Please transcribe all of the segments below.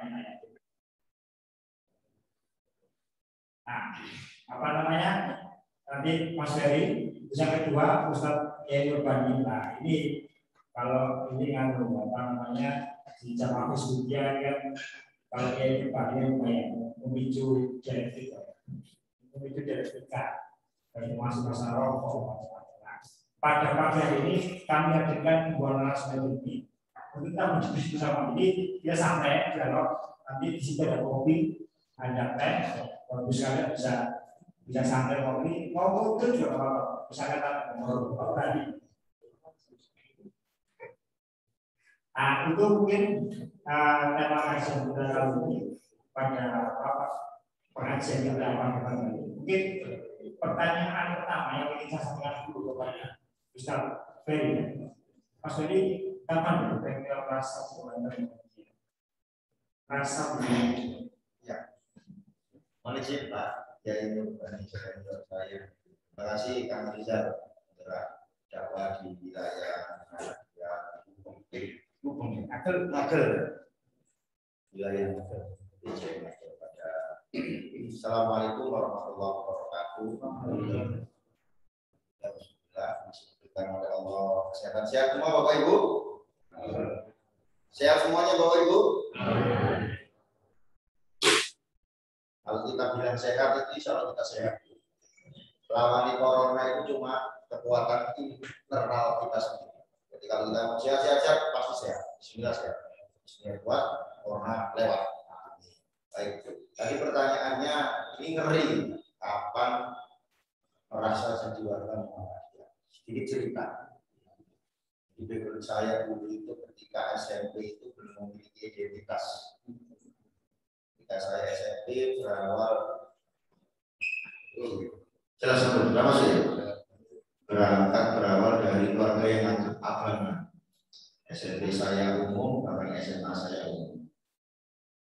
pertanyaan. Nah, apa namanya? Nanti Mas Ferry, yang kedua Ustadz Kiai Urbani. Nah, ini kalau ini nganu apa namanya di Jamaah Hizbiyah kan kalau Kiai Urbani memicu dialektika, dari masa rokok. Pada pagi hari ini kami hadirkan dua narasumber ini untuk kita berdiskusi bersama. Ini dia santai dialog, nanti di situ ada kopi, ada teh, bagus sekali bisa santai kopi, mau itu juga apa-apa, bisa kata mau tadi. Nah itu mungkin tema kajian kita kali ini pada pengajian kita apa mungkin pertanyaan pertama yang ingin saya sampaikan dulu kepada Ustaz Ferry. Mas Ferry, kapan berpikir rasa sebenarnya? Rasa begini. Ya. Mohon izin Pak, Kiai Urbani saya. Terima kasih Kang Rizal telah dakwah di wilayah Nagel. Wilayah Nagel. Pada Assalamualaikum warahmatullahi wabarakatuh. Alhamdulillah masih diberikan oleh Allah kesehatan. Sehat semua Bapak Ibu? Sehat semuanya Bapak Ibu? Kalau kita bilang sehat itu insya Allah kita sehat. Lawan corona itu cuma kekuatan internal kita sendiri. Jadi kalau kita mau sehat-sehat pasti sehat. Bismillah sehat. Bismillah kuat, corona lewat. Baik. Tadi pertanyaannya ini ngeri. Kapan merasa jadi warga Muhammadiyah? Sedikit cerita. Di background saya dulu itu ketika SMP itu belum memiliki identitas. Ketika saya SMP berawal berapa sih? Berawal dari keluarga yang agak abangan. SMP saya umum, bahkan SMA saya umum.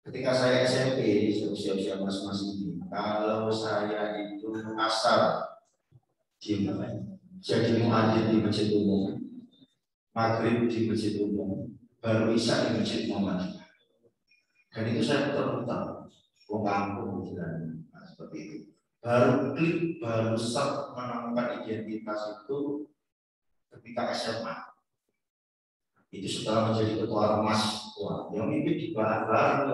Ketika saya SMP, usia-usia mas-mas ini, kalau saya itu asal jadi muadzin di masjid umum, maghrib di masjid umum, baru isya di masjid Muhammadiyah. Dan itu saya putar-putar, kampung seperti itu. Baru start menemukan identitas itu ketika SMA. Itu setelah menjadi ketua ormas, yang mimpin di bahan-bahan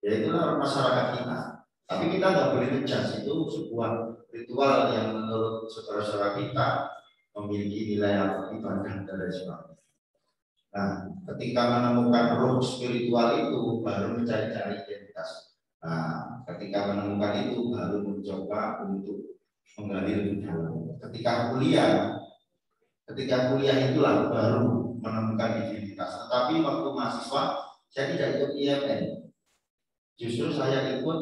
ya itulah masyarakat kita. Tapi kita nggak boleh ngejudge, itu sebuah ritual yang menurut saudara-saudara kita memiliki nilai ibadah dan sebagainya. Nah, ketika menemukan roh spiritual itu baru mencari-cari identitas. Nah, ketika menemukan itu baru mencoba untuk menggali lebih dalam. Ketika kuliah itulah baru menemukan identitas. Tetapi waktu mahasiswa saya tidak ikut IMN. Justru saya ikut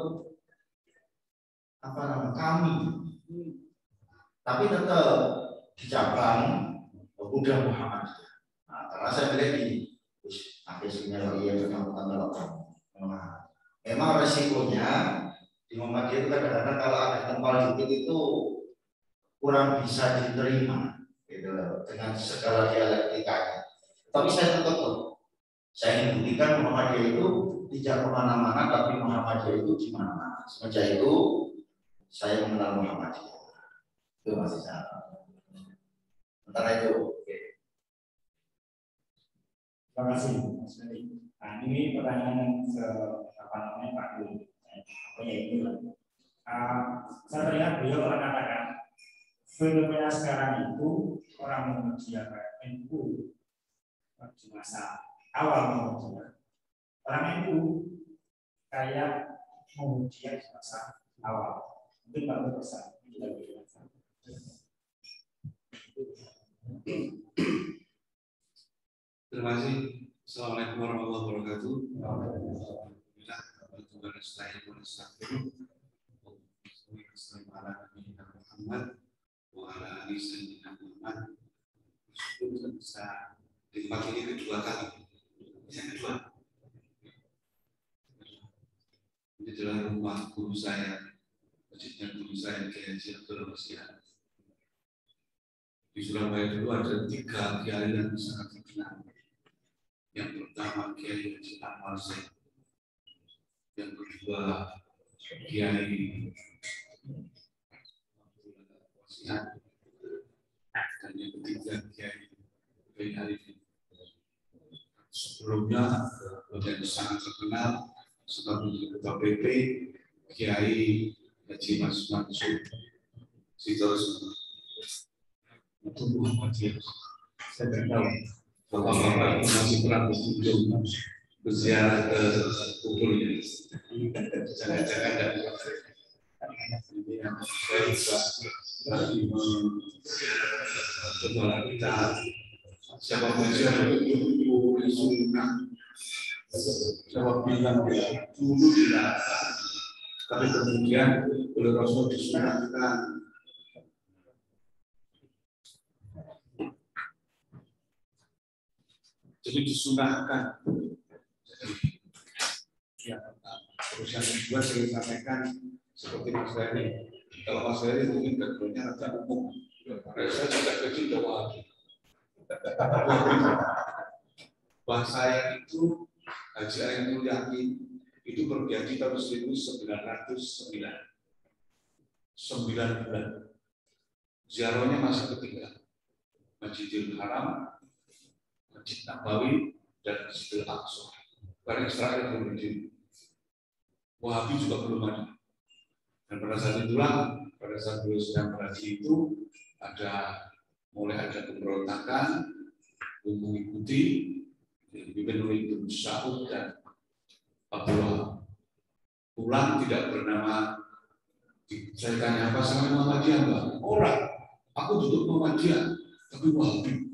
kami. Tapi tetap di cabang Pemuda Muhammadiyah. Nah, karena saya melihat di akhirnya memang resikonya di Muhammadiyah itu kadang-kadang kalau ada tempal dikit itu kurang bisa diterima gitu, dengan segala dialektikanya. Tapi saya tetap saya ingin buktikan Muhammadiyah itu tidak kemana-mana, tapi Muhammadiyah itu di mana-mana. Semenjak itu saya mengenal Muhammadiyah. Itu masih sama. Sementara itu. Oke. Terima kasih Mas Ferry. Nah ini pertanyaan Pak Dwi. Saya teringat beliau pernah katakan fenomena sekarang itu orang memuji NU di masa awal memuji orang NU kayak memuji di masa awal. Mungkin Pak Dwi bisa Terima kasih. Assalamualaikum warahmatullahi wabarakatuh. Alhamdulillah. Muhammad wa ala alihi sayyidina Muhammad. Bisa di tempat ini kedua kali. Yang kedua. Ini adalah rumah guru saya. Masjidnya guru saya Kiai Abdul Wasiat. Di Surabaya dulu ada 3 kiai yang sangat terkenal. Yang pertama Kiai Haji Anwar Zain, yang kedua Kiai Wasiat, dan yang ketiga Kiai Arifin. Sebelumnya yang sangat terkenal sebagai Ketua PP Kiai Haji Mas Mansur Sitorus itu Muhammadiyah. Saya tidak tahu bapak-bapak masih pernah berkunjung berziarah ke kuburnya. Jangan-jangan ada ini yang saya juga lagi mencoba kita siapa berziarah ke kubur sunnah. Saya bilang dulu tidak, tapi kemudian oleh Rasul disunahkan. Jadi disunahkan. Ya, terus yang kedua saya sampaikan seperti Mas Ferry. Kalau Mas Ferry mungkin backgroundnya agak umum. Saya juga kecil doa. Bahwa saya itu Haji Ainul Yakin itu bergaji tahun 1909. 9 bulan. Ziarahnya masih ketiga. Masjidil Haram, Masjid Nabawi, dan Masjidil Aqsa. Karena Israel belum berdiri. Wahabi juga belum ada. Dan pada saat itulah, pada saat beliau sedang berhaji itu, mulai ada pemberontakan, mengikuti, dipimpin oleh Ibnu Saud dan Abdullah. Pulang tidak bernama, saya tanya apa sama Muhammadiyah, Mbak? Orang, aku duduk Muhammadiyah, tapi Wahabi.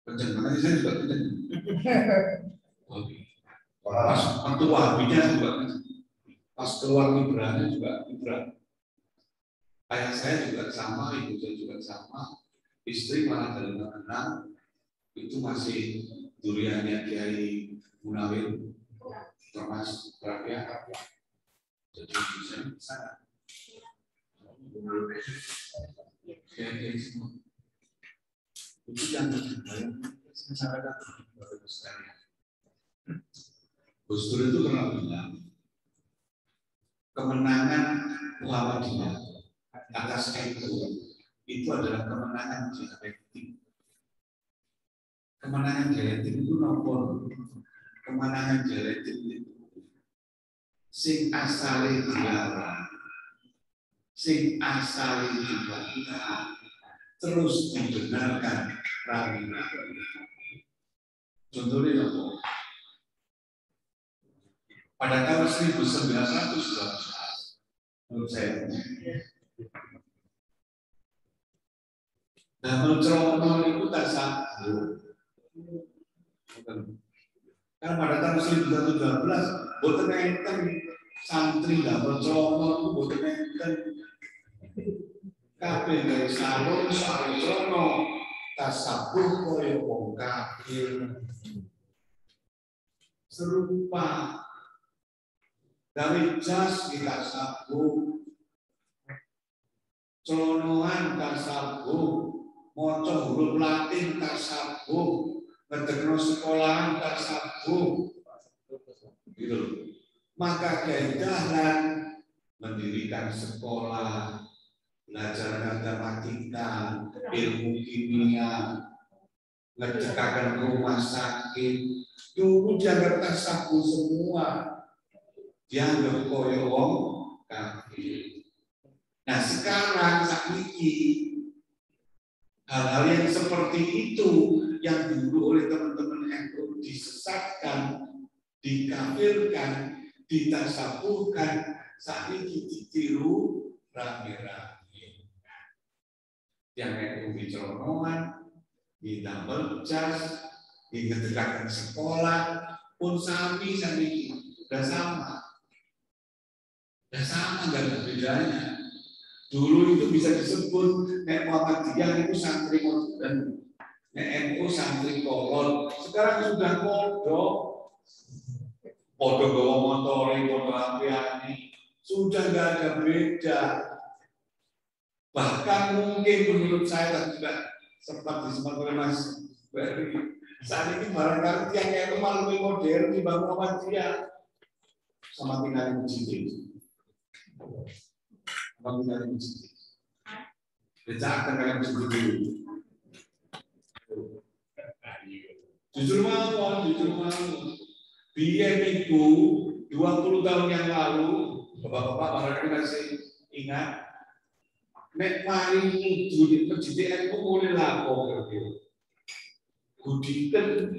Kencang, makanya saya juga kencang. Wahabi. Pas waktu Wahabinya juga kencang. Pas keluar Ibrahimnya juga Ibrahim. Ayah saya juga sama, ibu saya juga sama. Istri malah dari mengenal itu masih duriannya Kiai Munawir, termasuk Rakyat. Jadi saya sana. Kiai semua. Itu yang saya sampaikan kepada sekalian. Gus Dur itu pernah bilang kemenangan Muhammadiyah atas itu adalah kemenangan dialektik. Kemenangan dialektik itu nomor kemenangan dialektik itu sing asale dilarang, sing asale dibantah, terus dibenarkan rawi-rawi. Contohnya apa? Pada tahun 1912, menurut saya, damel cerono itu tak satu. Karena pada tahun 1912, boten enten santri damel cerono itu boten enten. Kabeh gawe sarung cerono tasabuh koyo wong kafir. Serupa dari jas kita sabuk, celonoan tasabuk, moco huruf Latin tasabuk, ngedekno sekolahan tasabuk, gitu. Maka keindahan mendirikan sekolah, belajar matematika, ilmu kimia, ngedekakan rumah sakit, dulu dianggap tasabuk semua. Dianggap koyo wong kafir. Nah sekarang sakniki hal-hal yang seperti itu yang dulu oleh teman-teman NU disesatkan, dikafirkan, ditasabuhkan, sakniki ditiru rame-rame. Yang NU diceronoan, ditambal jas, diketekakan sekolah, pun sami sakniki sudah sama. Ya sama, nggak ada bedanya. Dulu itu bisa disebut Nek Muhammadiyah itu santri modern, Nek NU santri kolon. Sekarang sudah kodok, kodok bawa motori, kodok api-api, sudah nggak ada beda. Bahkan mungkin menurut saya juga sempat disebut oleh Mas Ferry, Saat ini barangkali tiang itu malah lebih modern dibanding Muhammadiyah sama tinggal di masjid. Sama tinggal di masjid. Bedakan dengan masjid dulu. Jujur mau. Biar itu 20 tahun yang lalu, bapak-bapak barangkali masih ingat, nek mari menuju di masjid itu mulai lapor gitu. Budikan,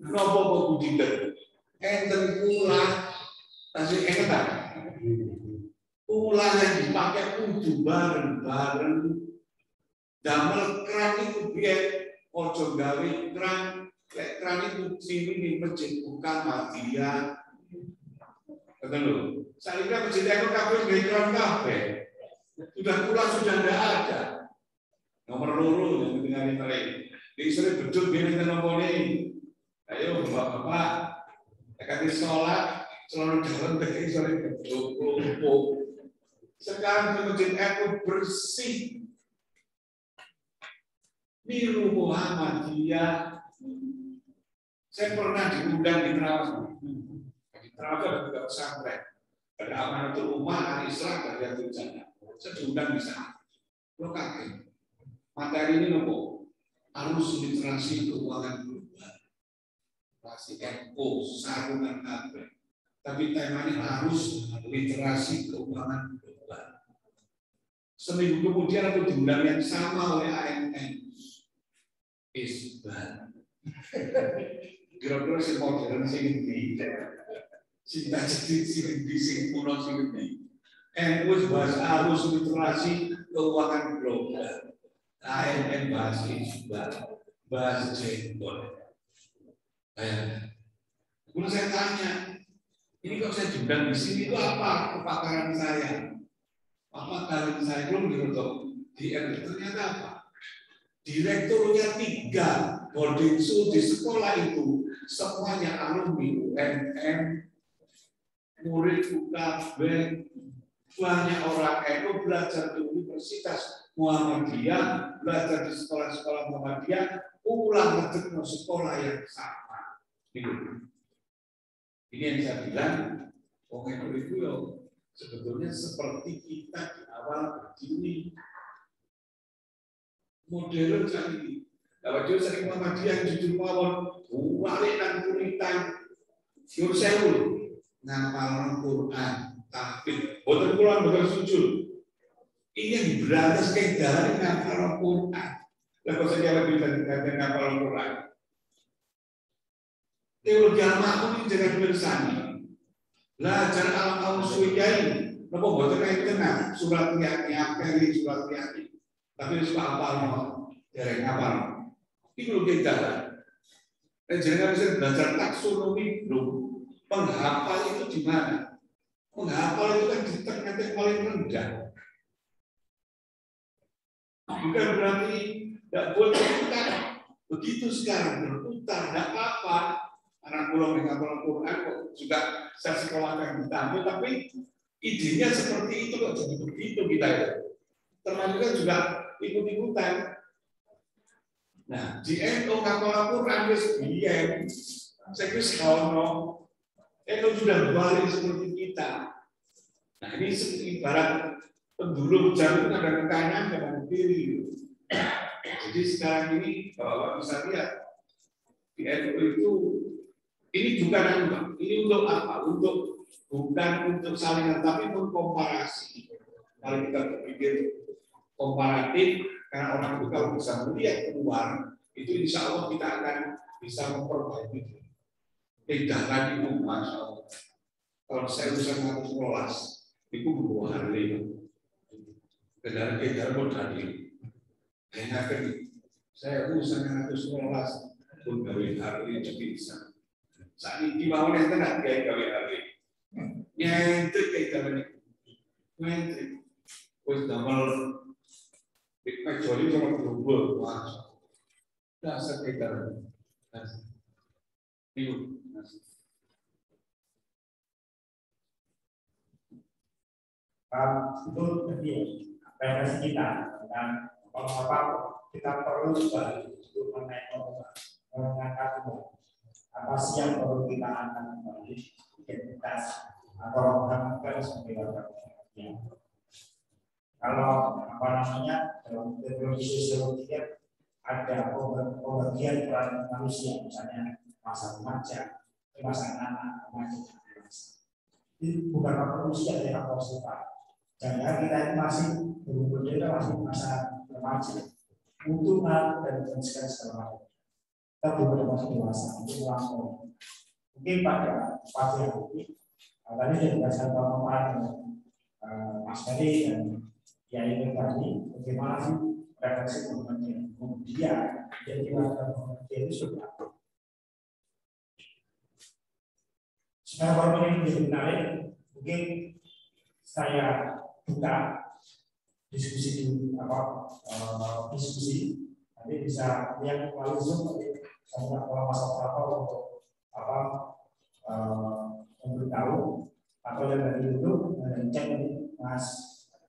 kenapa kok budikan? Enten ulah, tasik entar. Ulah yang dipakai kudu bareng-bareng. Damel keran itu biar ojo gawe keran itu sini di masjid bukan Muhammadiyah. Betul loh. Saya kira masjid itu kabeh gawe keran kabeh. Sudah tidak ada. Nomor loro yang dengan ini. Di sore betul biar nomor ini. Ayo bapak-bapak, akan sholat selalu dalam dari sore betul. Sekarang di masjid itu bersih. Niru Muhammadiyah. Saya pernah diundang di Terawang. Di Terawang ada juga pesantren. Ada Amanatul Ummah, Al-Islam, dari Yatul Jannah. Saya diundang di sana. Lo kaget. Materi ini nopo. Harus literasi keuangan global. Literasi NO, sarungan kabeh. Tapi temanya harus literasi keuangan global. Seminggu kemudian aku diundang yang sama oleh AMN. Isban. Kira-kira si modern sing endi. Cinta jadi sing endi sing kuno sing endi. NU bahas arus literasi keuangan global. AMN bahas Isban, bahas jenggot. Kemudian saya tanya, ini kok saya diundang di sini itu apa kepakaran saya? Apa kalian saya belum dibentuk di RT ternyata apa? Direkturnya 3 boarding school di sekolah itu semuanya alumni UNM, murid UKB, banyak orang NU belajar di Universitas Muhammadiyah, belajar di sekolah-sekolah Muhammadiyah, ulang ngedek sekolah yang sama. Ini yang saya bilang, orang NU itu sebetulnya seperti kita di awal berdiri. Modern saat ini. Kalau dia sering Muhammadiyah jujur mawon, wali dan kuritan, syur sewu, ngapal Quran, tahfidz, boten Quran, boten sujud. Ini yang berantas kejalan ngapal Quran. Lalu saya lebih dari ngapal Quran. Teologi al-makmum ini jangan bersani. Belajar al-Ausuyai, nopo boten naik tengah surat Yasin, surat Yasin. Tapi suka apal dari apal. Itu kita. Dan jangan bisa belajar taksonomi belum. Penghafal itu di mana? Penghafal itu kan di tengah yang paling rendah. Bukan berarti tidak boleh berputar. Begitu sekarang berputar, tidak apa-apa. Anak pulau menghafal Quran kok juga saya sekolahkan di tamu, tapi idenya seperti itu kok jadi begitu kita ya. Termasuk kan juga ikut-ikutan. Nah, di NU ngapal Quran wis biyen. Saya kira sekono. NU sudah balik seperti kita. Nah, ini ibarat pendulum jam itu ada ke kanan dan ke kiri. Jadi sekarang ini Bapak bisa lihat di NU itu ini bukan apa, ini untuk apa? Bukan untuk saling tapi mengkomparasi. Kalau kita berpikir komparatif, karena orang itu kalau bisa melihat keluar, itu insya Allah kita akan bisa memperbaiki. Tindakan itu masya Allah. Kalau saya usaha ngatur kelas, itu 2 hari. Kendaraan modal ini. Saya usaha ngatur kelas, pun gawe hari jadi bisa. Saat ini mau yang tenang kayak gawe hari. Nyentrik kayak gawe ini. Nyentrik. Wes damel kecuali kalau berubah, masuk. Dasar kita. Itu. Itu tadi referensi kita dan apa kita perlu untuk menaikkan mengangkat apa sih yang perlu kita angkat kembali identitas atau orang sebagai warga negara. Kalau apa namanya dalam teologi sosiologi ada pembagian peran manusia, misalnya masa remaja, masa anak, remaja, itu bukan faktor usia dari faktor sifat. Jangan kita masih berbeda, masih masa remaja untuk dan segala macam. Kita belum masih dewasa untuk melakukan. Mungkin pada fase ini tadi juga saya dengan Mas Ferry dan Kiai tadi bagaimana sih refleksi Muhammadiyah. Kemudian jadi warga Muhammadiyah itu sudah. Sekarang baru ini menjadi menarik. Mungkin saya buka diskusi diskusi nanti bisa yang melalui Zoom saya kalau masalah untuk memberitahu atau yang dari itu dan cek ini Mas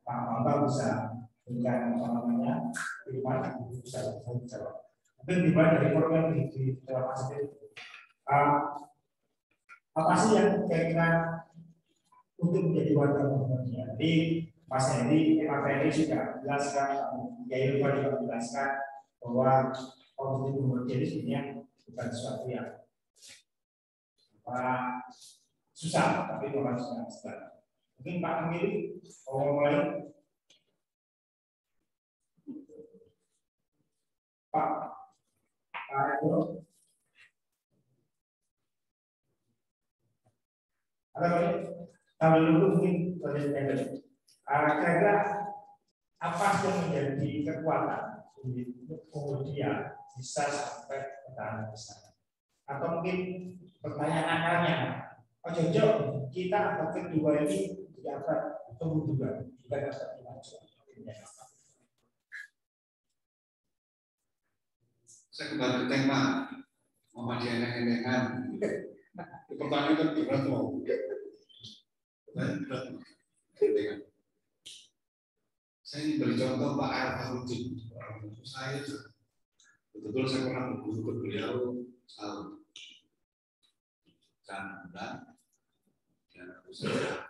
Pak Bambang bisa berikan firman bisa jawab. Mungkin dimulai dari program di dalam sendiri. Apa sih yang kira-kira untuk menjadi warga Muhammadiyah? Jadi Mas Hendy, Pak Ferry sudah jelaskan, Yai juga menjelaskan bahwa organisasi Muhammadiyah ini sebenarnya bukan sesuatu yang susah, tapi bukan susah. Mungkin Pak Amiri mau mulai. Pak Eko. Ada lagi? Kami dulu mungkin kira-kira apa yang menjadi kekuatan kemudian bisa sampai ke tanah besar? Atau mungkin pertanyaan akarnya, Jojo kita abad kedua ini di abad kedua, bukan abad kemajuan. Saya kembali ke tema Muhammadiyah yang pertanyaan kan berat loh. Saya ingin beri contoh Pak Al-Farudin. Saya betul-betul saya pernah berguru ke beliau setahun. Dan aku saya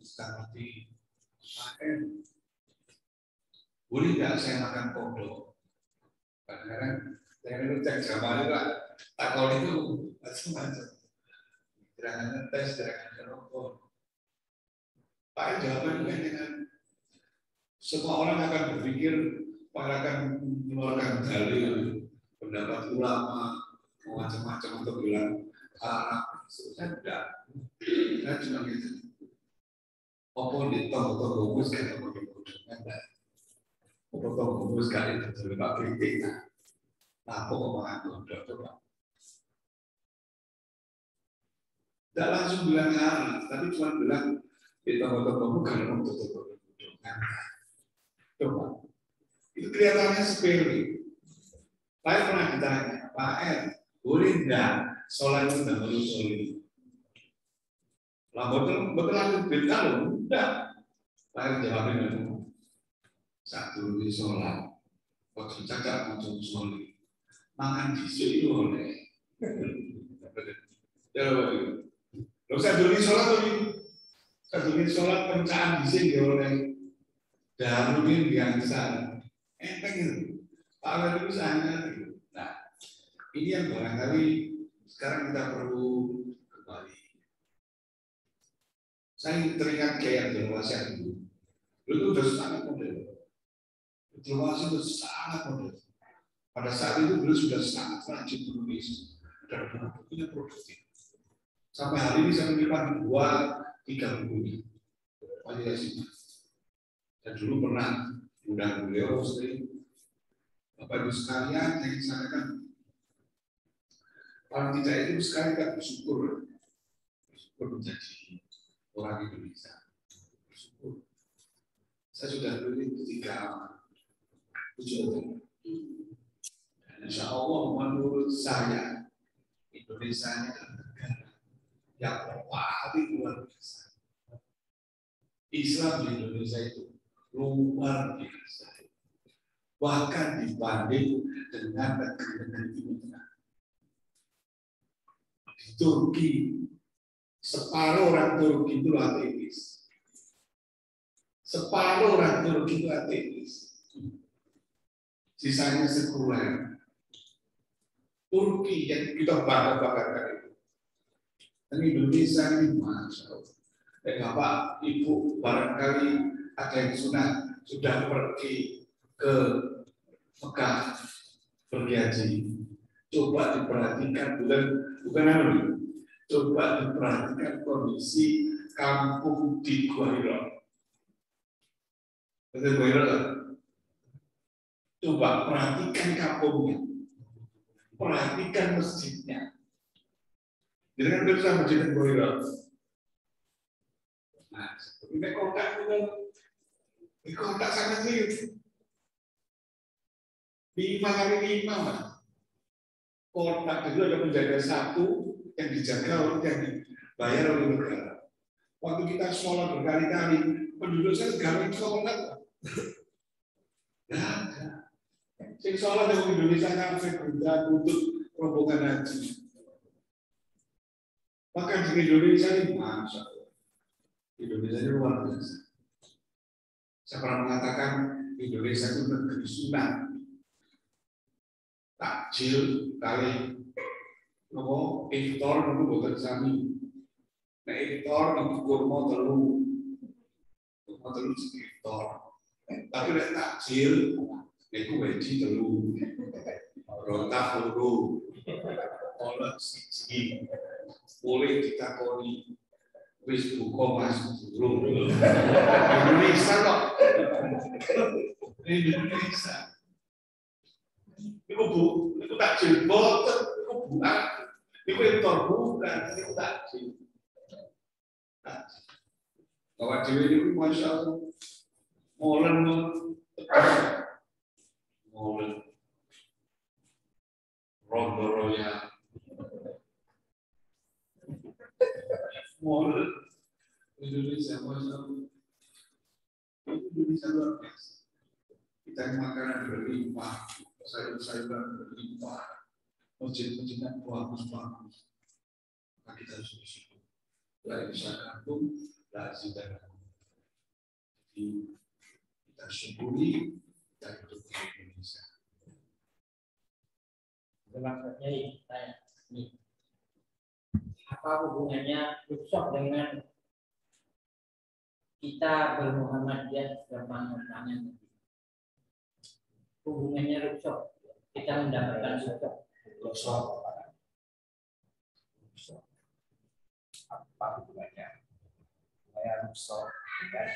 seperti boleh nggak saya makan kodok? Kadang-kadang saya cek sama juga takol itu macam-macam. Gerakan tes, gerakan rokok. Pak jawabannya dengan semua orang akan berpikir akan mengeluarkan dalil pendapat ulama macam-macam untuk bilang Arab. Saya tidak. Saya cuma gitu. Apa di toko bus kan apa di ada. Apa toko bus kali itu lebih kritik. Nah, apa omongan coba. Tidak langsung bilang Arab, tapi cuma bilang di toko bukan untuk toko. Coba. Itu kelihatannya sepele. Saya pernah ditanya, Pak R, boleh enggak sholat itu enggak perlu sholat? Lah betul aku beda loh, enggak. Pak R jawabnya saat dulu sholat, waktu cakap langsung sholat, makan disik itu oleh. Kalau saya dulu sholat pencaan disik ya oleh. Dan mungkin biasa. Enteng itu. Pak itu sangat. Nah, ini yang barangkali sekarang kita perlu kembali. Saya teringat kayak Abdul dulu. Itu sudah sangat modern. Abdul itu sangat modern. Pada saat itu beliau sudah sangat rajin menulis dan bukunya produktif. Sampai hari ini saya menyimpan 2-3 bukunya. Pancasila. Dan dulu pernah undang beliau sering. Bapak Ibu sekalian, saya ingin sampaikan, paling tidak itu sekali kita bersyukur menjadi orang Indonesia. Bersyukur. Saya sudah beli 7 orang. Dan insya Allah menurut saya Indonesia ini adalah negara yang paling luar biasa. Islam di Indonesia itu luar biasa. Bahkan dibanding dengan negeri-negeri Timur Tengah. Di Turki, separuh orang Turki itu ateis. Separuh orang Turki itu ateis. Sisanya sekuler. Turki yang kita bangga-banggakan itu. Dan Indonesia ini Masya Allah. Bapak, Ibu, barangkali ada yang sudah pergi ke Mekah berhaji. Coba diperhatikan, bukan apa, coba diperhatikan kondisi kampung di Gua Hira. Betul Gua Hira? Coba perhatikan kampungnya, perhatikan masjidnya. Jadi kan bisa masjid Gua Hira. Nah, ini kotak itu, di kotak sangat serius. 5x5, Mas. Kotak itu ada penjaga satu yang dijaga oleh yang dibayar oleh negara. Waktu kita sholat berkali-kali, penduduk saya segala sholat. Nah, sing sholat yang Indonesia kan saya kerja untuk rombongan haji. Bahkan di Indonesia ini, Masya Allah, Indonesia ini luar biasa. Saya pernah mengatakan Indonesia itu negeri sunat. Takjil kali nopo iftar nopo boten sami. Nek iftar nopo kurma telu. Kurma telu iftar. Tapi nek takjil niku wedi telu. Rontak loro. Oleh siji. Boleh ditakoni wis buka Mas durung. Indonesia kok. Indonesia. Itu takjil boten, itu bukan. Itu iftar bukan, itu takjil. Bahwa dewi ini Masya Allah, molen rondo royal, molen Indonesia Masya Allah, Indonesia luar biasa. Kita makanan berlimpah. Sayur-sayuran berlimpah, masjid-masjidnya bagus-bagus. Maka kita harus bersyukur. La bisa gantung, la zidana. Jadi kita syukuri, kita hidup di Indonesia. Selanjutnya saya ini, apa hubungannya Luxor dengan kita bermuhammadiyah bermanfaatnya? Hubungannya Luxor, kita mendapatkan Luxor. Apa hubungannya? Saya Luxor dengan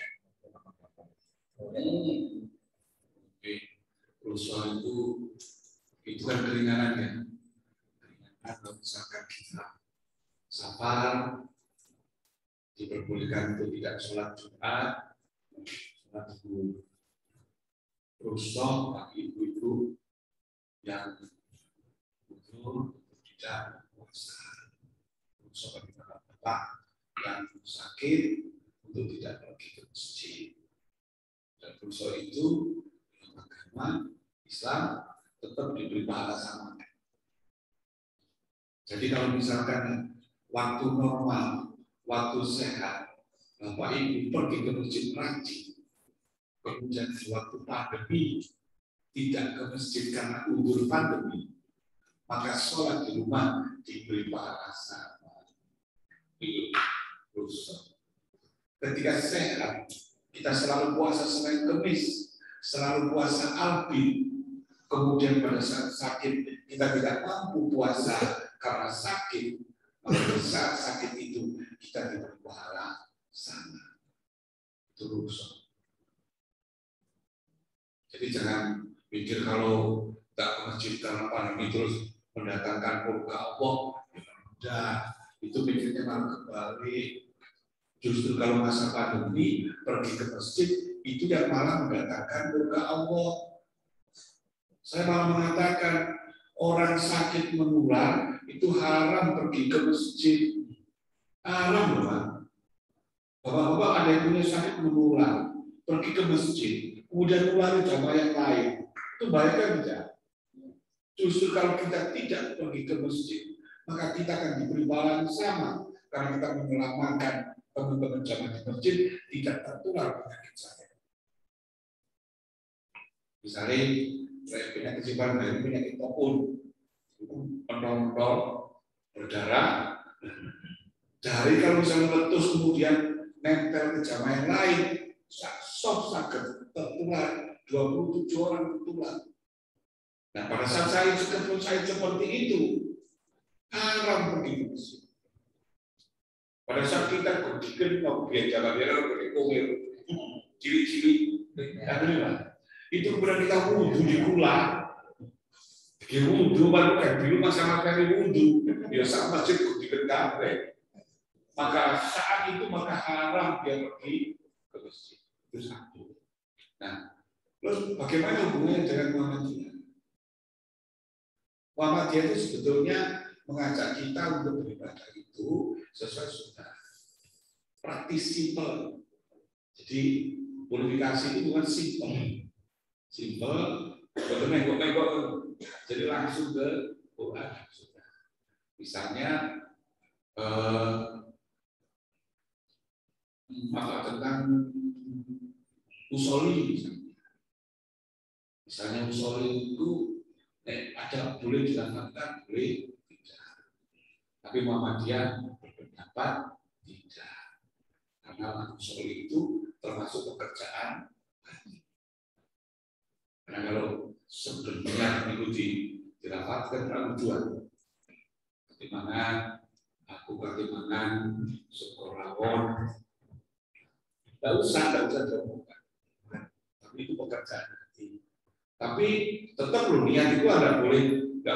Luxor itu kan keringanan ya. Keringanan kalau misalkan kita safar, diperbolehkan untuk tidak sholat Jumat, sholat Zuhur. Rusuh bagi ibu-ibu yang betul tidak puasa. Rusuh bagi bapak yang sakit untuk tidak pergi ke masjid. Dan rusuh itu dalam agama Islam tetap diberi pahala sama. Jadi kalau misalkan waktu normal, waktu sehat, bapak ibu pergi ke masjid rajin. Kemudian suatu pandemi tidak ke masjid karena udzur pandemi, maka sholat di rumah diberi pahala sama. Ketika sehat, kita selalu puasa Senin Kemis, selalu puasa Albin. Kemudian pada saat sakit kita tidak mampu puasa karena sakit, maka saat sakit itu kita diberi pahala sama. Terus. Jadi jangan pikir kalau tak ke masjid karena pandemi terus mendatangkan murka Allah. Udah, itu pikirnya malah kebalik. Justru kalau masa pandemi pergi ke masjid itu yang malah mendatangkan murka Allah. Saya malah mengatakan orang sakit menular itu haram pergi ke masjid. Haram loh, Pak. Bapak-bapak ada yang punya sakit menular. pergi ke masjid, kemudian nulari jamaah yang lain, itu bahaya kan tidak? Justru kalau kita tidak pergi ke masjid, maka kita akan diberi bala yang sama karena kita menyelamatkan teman-teman jamaah di masjid tidak tertular penyakit saya. Misalnya, saya penyakit simpanan dari penyakit topun, pendol-pendol, berdarah. Dari kalau misalnya meletus kemudian nempel ke jamaah yang lain, sok sakit tertular, 27 orang tertular. Nah, pada saat saya seperti itu, haram pergi ke masjid. Pada saat kita pergi ke jalan-jalan pergi komir, cili-cili, itu kemudian kita wudhu di kulah. Di wudhu baru kan di rumah sama kali wudhu, biasa masjid di Kendare. Maka saat itu maka haram dia pergi ke masjid. Itu satu. Nah, terus bagaimana hubungannya dengan Muhammadiyah? Muhammadiyah itu sebetulnya mengajak kita untuk beribadah itu sesuai sunnah. Praktis simpel. Jadi purifikasi itu bukan simpel. Simpel, betul nengok-nengok. Jadi langsung ke Quran. Misalnya maka tentang usoli misalnya usoli itu ada boleh dilakukan, boleh tidak. Tapi Muhammadiyah berpendapat tidak, karena usoli itu termasuk pekerjaan hati. Karena kalau sebelumnya itu dirapatkan ramadan, bagaimana aku bagaimana sekolah tidak usah dilakukan. Tapi itu pekerjaan hati. Tapi tetap loh niat itu nggak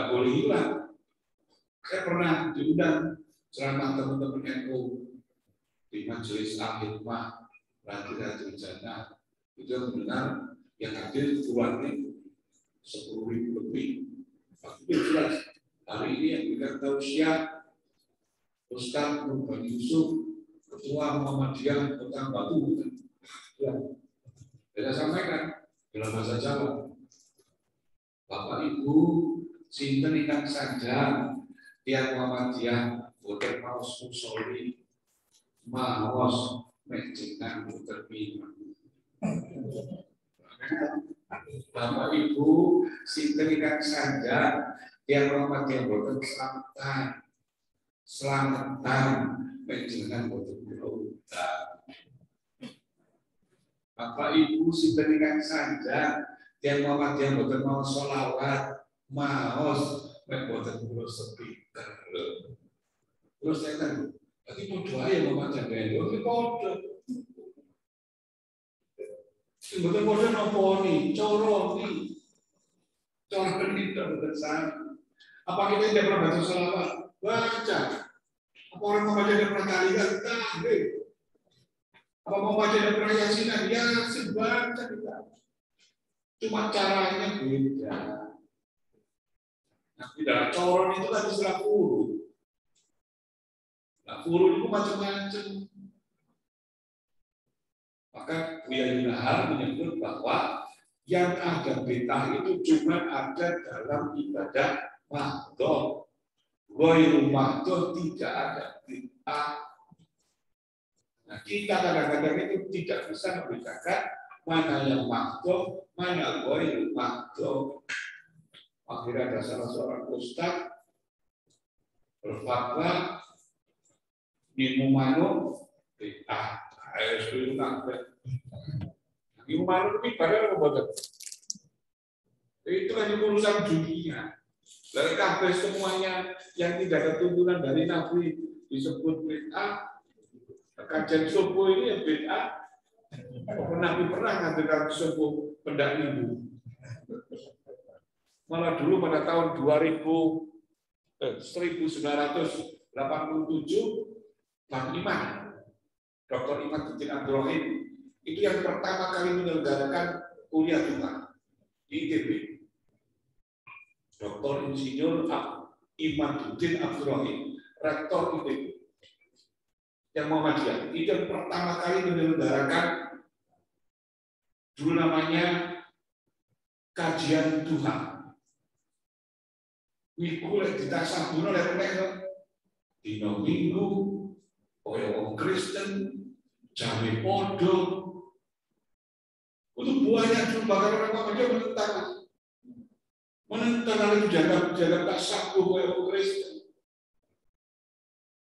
boleh hilang. Saya pernah diundang ceramah teman-teman NU di majelis al-hikmah Radiratul Jannah. Itu yang benar yang hadir keluarnya 10.000 lebih. Tapi jelas hari ini yang kita tahu siap Ustaz Nurban Yusuf, Ketua Muhammadiyah Kota Batu. Ya. Saya sampaikan dalam bahasa Jawa. Bapak Ibu, sinten ingkang sanjang tiang Muhammadiyah boten maos musoli, maos menjenengan boten minum. Bapak Ibu, sinten ingkang sanjang tiang Muhammadiyah boten selamatan menjenengan boten minum. Bapak Ibu sinten ingkang sanjang tiang Muhammadiyah boten mau sholawat maos mek boten kula speaker. Terus saya kan berarti podo ae Muhammadiyah iki podo. Sing boten podo napa ni cara ini boten sama. Apa kita tidak pernah baca sholawat? Baca. Apa orang Muhammadiyah tidak pernah tahlilan? Tahlil. Apa Muhammadiyah tidak pernah yasinan? Yasin baca kita. Cuma caranya beda. Nah, di dalam coron itu kan istilah furu. Nah, furu itu macam-macam. Maka Buya Yunahar menyebut bahwa yang ada bid'ah itu cuma ada dalam ibadah mahdhah. Ghairu mahdhah tidak ada bid'ah. Nah, kita kadang-kadang itu tidak bisa membedakan mana yang mahdhah, mana ghairu mahdhah. Akhirnya ada salah seorang ustaz berfatwa minumanu bid'ah. Ayo sebelum sampai minumanu itu ibadah apa boten? Itu hanya urusan dunia. Lalu kabeh semuanya yang tidak ada tuntunan dari Nabi disebut bid'ah. Kajian subuh ini yang bid'ah. Nabi pernah ngadakan subuh pendak ibu. Malah dulu pada tahun 1987 Bang Iman, Dr. Imaduddin Abdul Rahim itu yang pertama kali menyelenggarakan kuliah Jumat di ITB. Dr. Insinyur Imaduddin Abdul Rahim, rektor ITB yang Muhammadiyah, itu yang pertama kali menyelenggarakan Dulu namanya kajian Tuhan. Iku lek ditasabuno lek dina Minggu kaya wong Kristen jawe podo. Itu banyak dulu bahkan orang aja menentang hal itu jaga tasabuh kaya wong Kristen.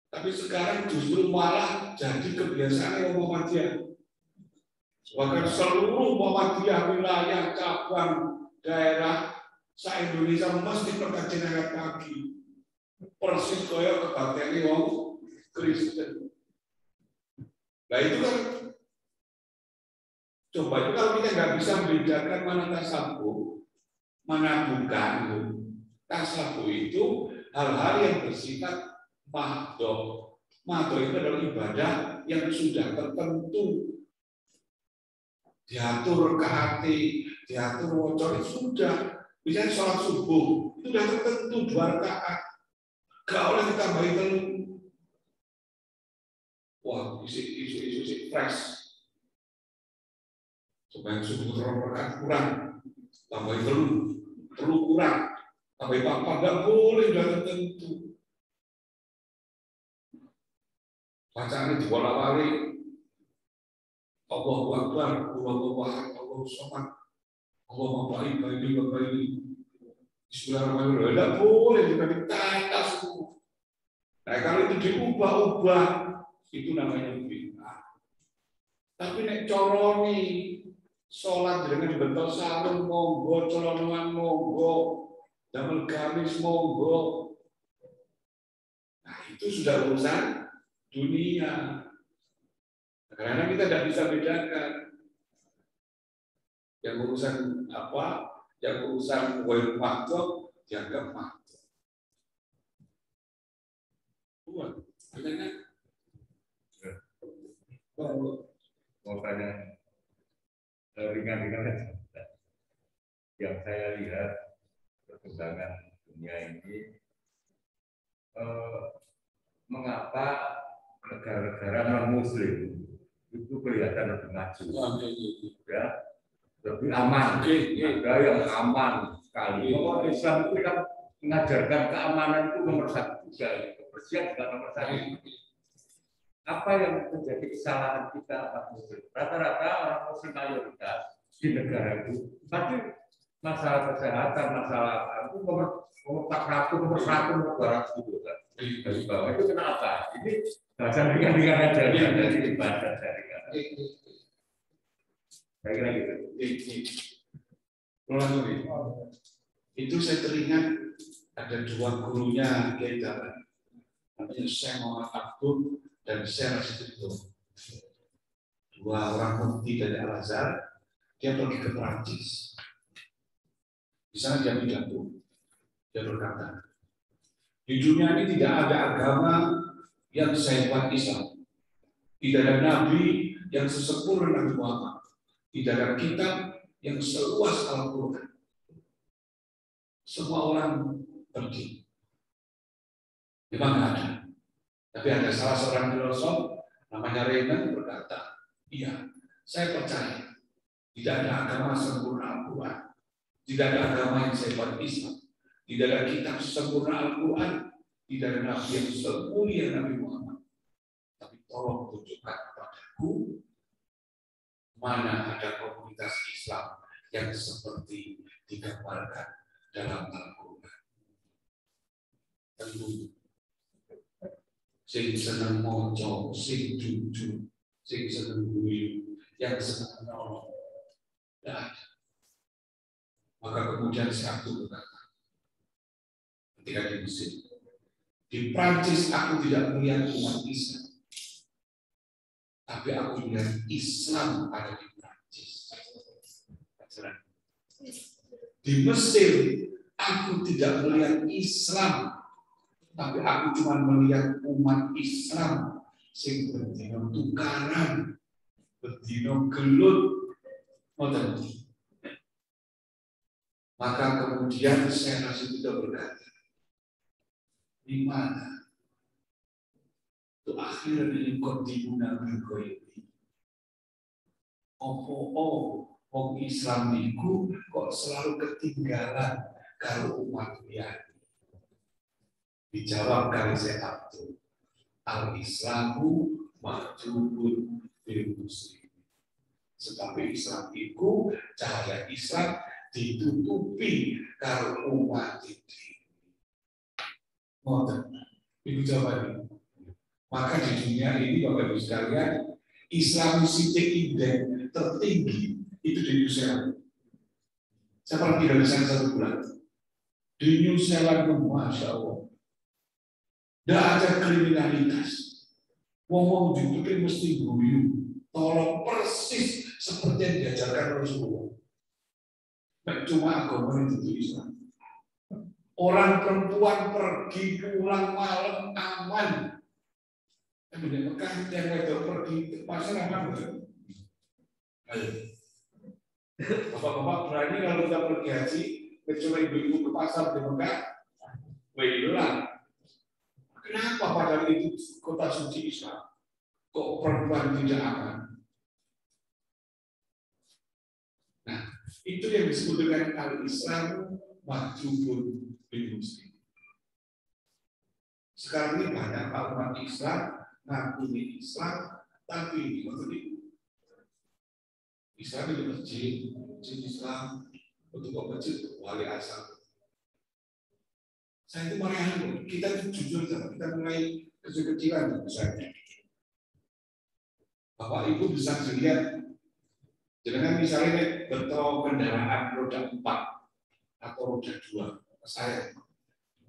Tapi sekarang justru malah jadi kebiasaan yang Muhammadiyah. Bahkan seluruh Muhammadiyah wilayah, cabang, daerah se-Indonesia mesti perkajian ayat pagi. Persis kaya kebaktian wong Kristen. Nah itu kan, coba itu kalau kita nggak bisa membedakan mana tasabuh, mana bukan. Tasabuh itu hal-hal yang bersifat mahdoh. Mahdoh itu adalah ibadah yang sudah tertentu. Diatur ke hati, diatur wajah, sudah. Misalnya sholat subuh, itu sudah tertentu 2 rakaat. Gak oleh ditambahin telur. Wah, isi fresh. Supaya subuh rakaat kurang, tambahin telur kurang, tambahin apa, nggak boleh, sudah tertentu. Bacaannya dibolak-balik. Allahu Akbar, Allahu Akbar, Allahu Samad, Allahu baik. Bismillahirrahmanirrahim. Tidak boleh juga ditata semua. Nah kalau itu diubah-ubah, itu namanya bid'ah. Tapi nek coroni sholat dengan dibentuk sarung monggo, celonoan monggo, damel gamis monggo. Nah itu sudah urusan dunia. Karena kita tidak bisa bedakan yang urusan apa, yang urusan wajib makhluk dianggap makhluk. Buat, kan? Mau tanya ringan-ringan yang saya lihat perkembangan dunia ini, mengapa negara-negara non-Muslim itu kelihatan lebih maju, ya, lebih aman, negara yang aman sekali. Bahwa Islam itu kan mengajarkan keamanan itu nomor 1 juga, kebersihan juga nomor 1. Apa yang menjadi kesalahan kita orang Muslim? Rata-rata orang Muslim mayoritas di negara itu, tapi masalah kesehatan, masalah itu nomor 400, nomor 100, nomor 200 gitu kan. Dari bawah itu kenapa? Ini bahasa ringan-ringan aja dari ibadah dari kata. Saya kira gitu. Itu saya teringat ada 2 gurunya Kiai Dalan, namanya Syekh Muhammad Abdul dan Syekh Rasidul. 2 orang mufti dari Al-Azhar. Dia pergi ke Perancis. Di sana dia pidato. Dia berkata, di dunia ini tidak ada agama yang sehebat Islam. Tidak ada nabi yang sesempurna Nabi Muhammad. Tidak ada kitab yang seluas Al-Quran. Semua orang pergi. Memang ada. Tapi ada salah seorang filosof namanya Raymond berkata, iya, saya percaya tidak ada agama sempurna Al-Quran. Tidak ada agama yang sehebat Islam. Tidak ada kitab sempurna Al-Quran. Tidak ada nabi yang semulia Nabi Muhammad. Tapi tolong tunjukkan kepadaku mana ada komunitas Islam yang seperti digambarkan dalam Al-Quran. Tentu sing seneng moco, sing jujur, sing seneng guyu, yang seneng nolong. Dan maka kemudian satu berkata, ketika di Mesir, di Prancis aku tidak melihat umat Islam, tapi aku melihat Islam ada di Prancis. Di Mesir aku tidak melihat Islam, tapi aku cuma melihat umat Islam sing berdino tukaran, berdino gelut, maka kemudian saya masih tidak berkata, di mana itu akhirnya diikut di guna bergoyang. Wong Islam itu kok selalu ketinggalan kalau umat liyane. Dijawab kali saya Abdul. Al-Islamu majubun bil muslim. Sebab Islam itu cahaya Islam ditutupi karo umat ini. Ngoten. Ibu jawabannya. Maka di dunia ini Bapak Ibu sekalian, Islamistik indeks tertinggi itu di New Zealand. Saya pernah tinggal di sana 1 bulan. Di New Zealand, Masya Allah, tidak ada kriminalitas. Ngomong dibikin mesti guyu, tolong persis seperti yang diajarkan Rasulullah. Tidak cuma agama itu Islam. Orang perempuan pergi pulang malam aman. Kemudian Mekah yang wedok pergi ke pasar aman betul. Ayo, bapak-bapak berani kalau kita pergi haji, kecuali ibu-ibu ke pasar di Mekah, hilang. Kenapa padahal itu kota suci Islam? Kok perempuan tidak aman? Nah, itu yang disebut dengan al-Islam majubun bil muslim. Sekarang ini banyak umat Islam ngakuni Islam, tapi Islam itu masjid Islam untuk masjid wali asal. Saya itu marah, kita itu jujur sama kita mulai kecil-kecilan misalnya. Bapak Ibu bisa lihat, jangan misalnya betul kendaraan roda 4 atau roda 2, saya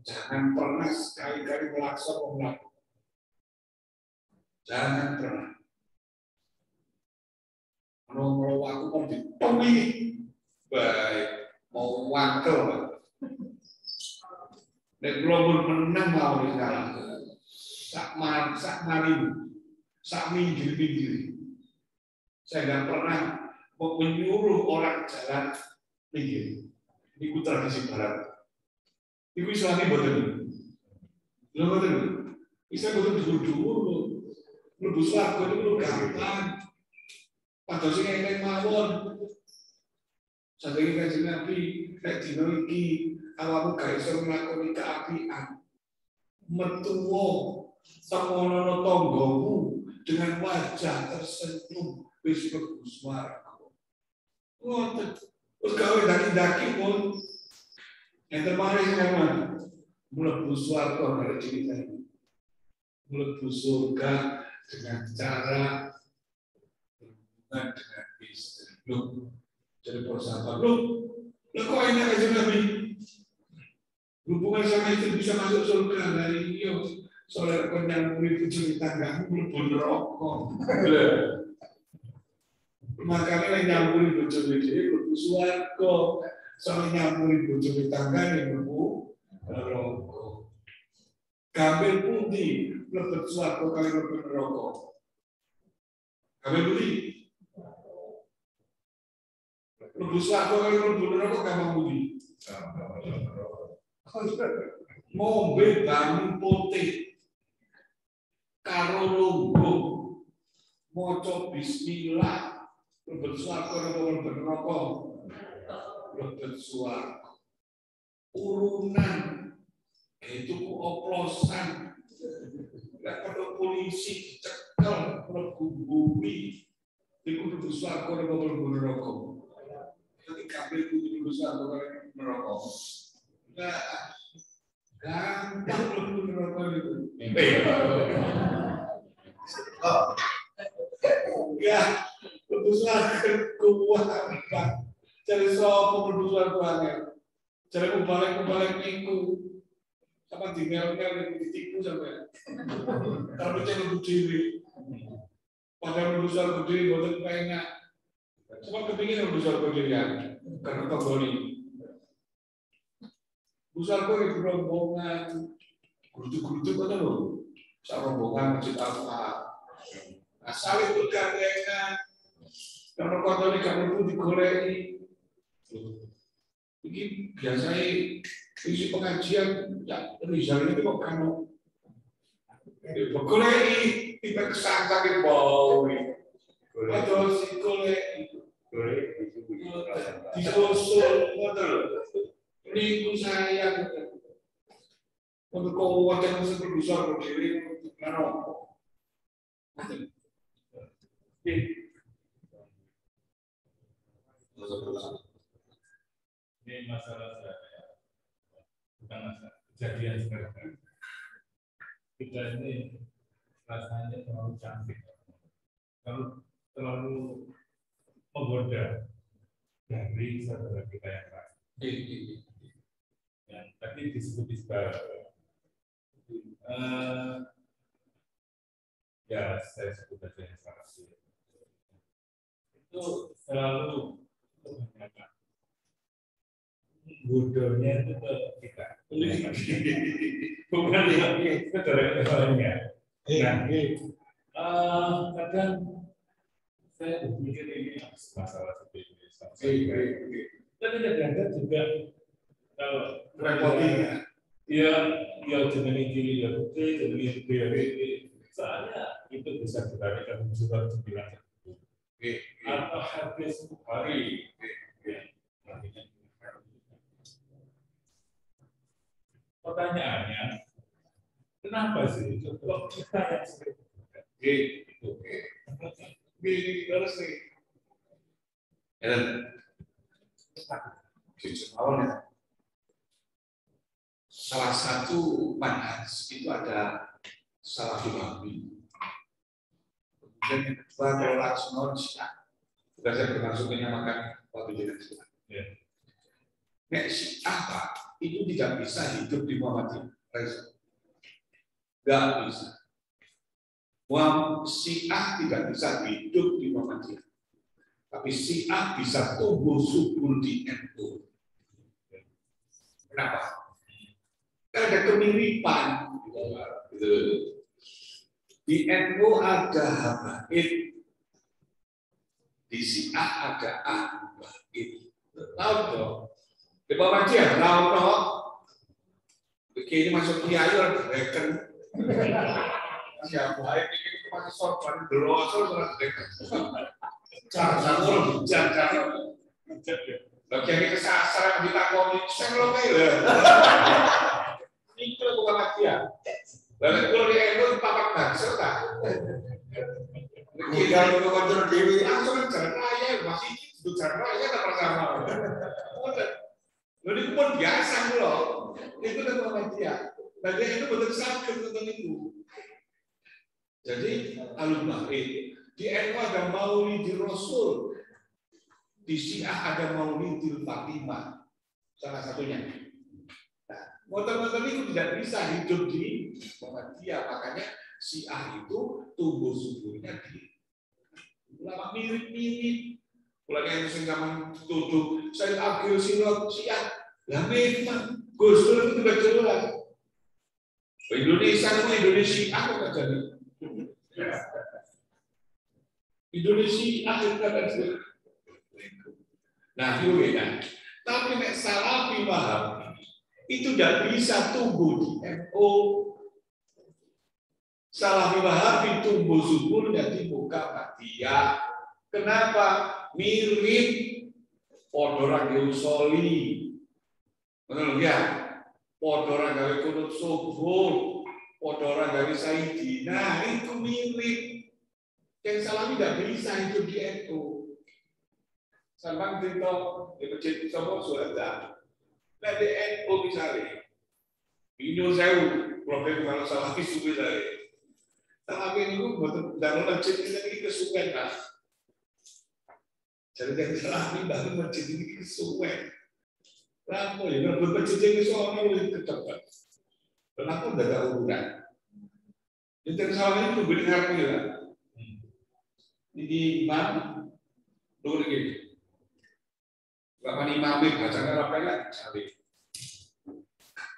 jangan pernah sekali-kali melaksanakan. Jangan pernah. Kalau aku mau dipemilih, baik mau wakil. Dan kalau menang mau dikalah, sak minggir. Saya nggak pernah menyuruh orang jalan minggir. Ini tradisi Barat. Ibu Islami betul. Islam betul dulu. Lebu swarga itu gampang. Padahal sing enek mawon. Saking kanjeng Nabi nek dina iki awakmu gak iso nglakoni keapian. Metuwa samono tanggamu dengan wajah tersenyum wis lebu swarga. Ngoten. Wis gawe daki-daki pun enten mari sampeyan mlebu swarga karo ceritane. Mlebu surga dengan cara berhubungan dengan istri. Loh, jadi persahabatan. Loh kok enak aja Nabi? Hubungan sama istri bisa masuk surga dari iyo. Soalnya kau nyambung itu cerita kamu belum rokok. Makanya nyambung itu cerita belum suarco. Soalnya nyambung itu cerita kamu belum rokok. Kabel putih. Lebih suatu kali lebih rokok. Kami beli. Lebih suatu kali lebih rokok kami beli. Mobil bangun putih. Karo lunggu. Moco bismillah. Lebih suatu kali lebih rokok. Lebih suatu. Urunan. Itu oplosan. Tidak perlu polisi cekel, bumi, itu duduk suarco dan mobil merokok. Nanti kabel itu duduk suarco dan merokok. Nah, gampang mobil merokok itu. Ya, duduk suarco kuat. Cari sopo duduk suarco angin. Cari kubalik minggu. Sama tinggal-tinggal ditipu sampai. Kalau percaya berdiri, pada berusaha berdiri buat enak. Cuma kepingin berusaha berdirian karena pegawai. Berusaha berdiri rombongan, grutu-grutu kan loh. Rombongan masjid Al-Fatihah. Asal itu gandengan. Kalau kota ini kamu pun digoreng. Ini biasanya isi pengajian, ya misalnya itu kok kamu golek kita kesangka ke bau. Atau si golek Disusul ngoten lho. Niku sayang. Untuk kau wajah seperti besar berdiri karo. Ini masalah saya, bukan masalah kejadian sekarang. Kita ini rasanya terlalu cantik, terlalu menggoda dari saudara kita yang lain. Yang tadi disebut ya saya sebut aja yang salah. Itu selalu kebanyakan bodohnya itu ke kita, bukan ke lainnya. Nah, kadang saya berpikir ini masalah seperti ini. Tapi kadang-kadang juga kalau Repotnya. ya jenenge kiri ya putih, jenenge BRI. Soalnya itu bisa diberikan surat 9 atau habis hari. Pertanyaannya, kenapa sih kok kita yang sering Gitu. Gini terus nih. Awalnya salah satu manhaj itu ada salah wahabi. Kemudian yang kedua adalah non syiah. Sudah saya bermaksud menyamakan waktu dengan Islam. Nek syiah Pak, itu tidak bisa hidup di Muhammadiyah. Tidak bisa. Syiah tidak bisa hidup di Muhammadiyah. Tapi Syiah bisa tumbuh subur di NU. Kenapa? Karena ada kemiripan. Gitu. Di NU ada habaib, di Syiah ada ahbaib. Tahu dong? Di Muhammadiyah tahu dong? Begini masuk kiai orang beken. Siapa ini masih sorban berosol surat beken. Cara bagian ini kesasar yang ditakoni, saya belum tahu. Ini bukan Muhammadiyah. Lalu kalau dia itu papak bangsa tak? Kita untuk kontrol dewi langsung jalan raya masih itu jalan raya tak bersama. Lalu itu pun biasa loh. Itu kan Muhammadiyah. Bagian itu betul sakit tentang itu. Jadi alumni di NU ada Maulidil Rasul, di Syiah ada Maulidil Fatimah, salah satunya. Nah, motor-motor itu tidak bisa hidup di Muhammadiyah, makanya Syiah itu tumbuh suburnya di ulama mirip-mirip. Ulama yang zaman tuduh Said Abdul Sinod Syiah, lah memang Gus Dur itu tidak jelas. Indonesia itu Indonesia apa jadi? Indonesia akhirnya kan. Nah, itu beda. Tapi nek Salafi Wahabi itu tidak bisa tumbuh di NU. Salafi Wahabi tumbuh suburnya di Muhammadiyah. Kenapa? Mirip podora Geusoli. Betul ya? Podora gawe kunut subuh, podora gawe Sayyidina, itu mirip. Yang Salafi tidak bisa hidup di NU. Sampai cerita di masjid sama sudah. Nah di NU misalnya, ini saya problem kalau Salafi subuh saya. Salafi itu betul dalam masjid ini kesuwen kan. Jadi yang Salafi bangun masjid ini kesuwen. Kenapa ya? Kalau masjid ini soalnya lebih cepat. Kenapa tidak ada urutan? Yang Salafi itu beri ngerti lah. Ini imam, dulu gini. Bapak imam bacanya apa ya? Cari.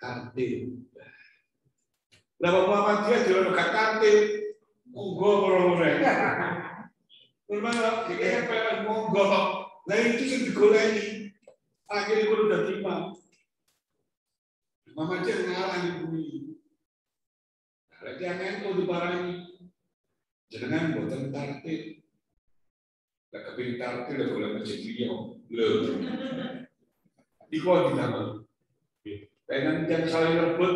Kantin. Berapa Muhammadiyah jalan dekat kantin? Monggo orang-orang. Bermana? Kita pengen monggo. Nah itu yang digoleni. Akhirnya gue udah terima. Muhammadiyah ngalah di bumi. Kalau jangan kau dibarangi, jangan buatan tartib. Lah kepingin tampil lah boleh masjid Riau. Loh. Di kuah kita mah. Pengen yang saling rebut.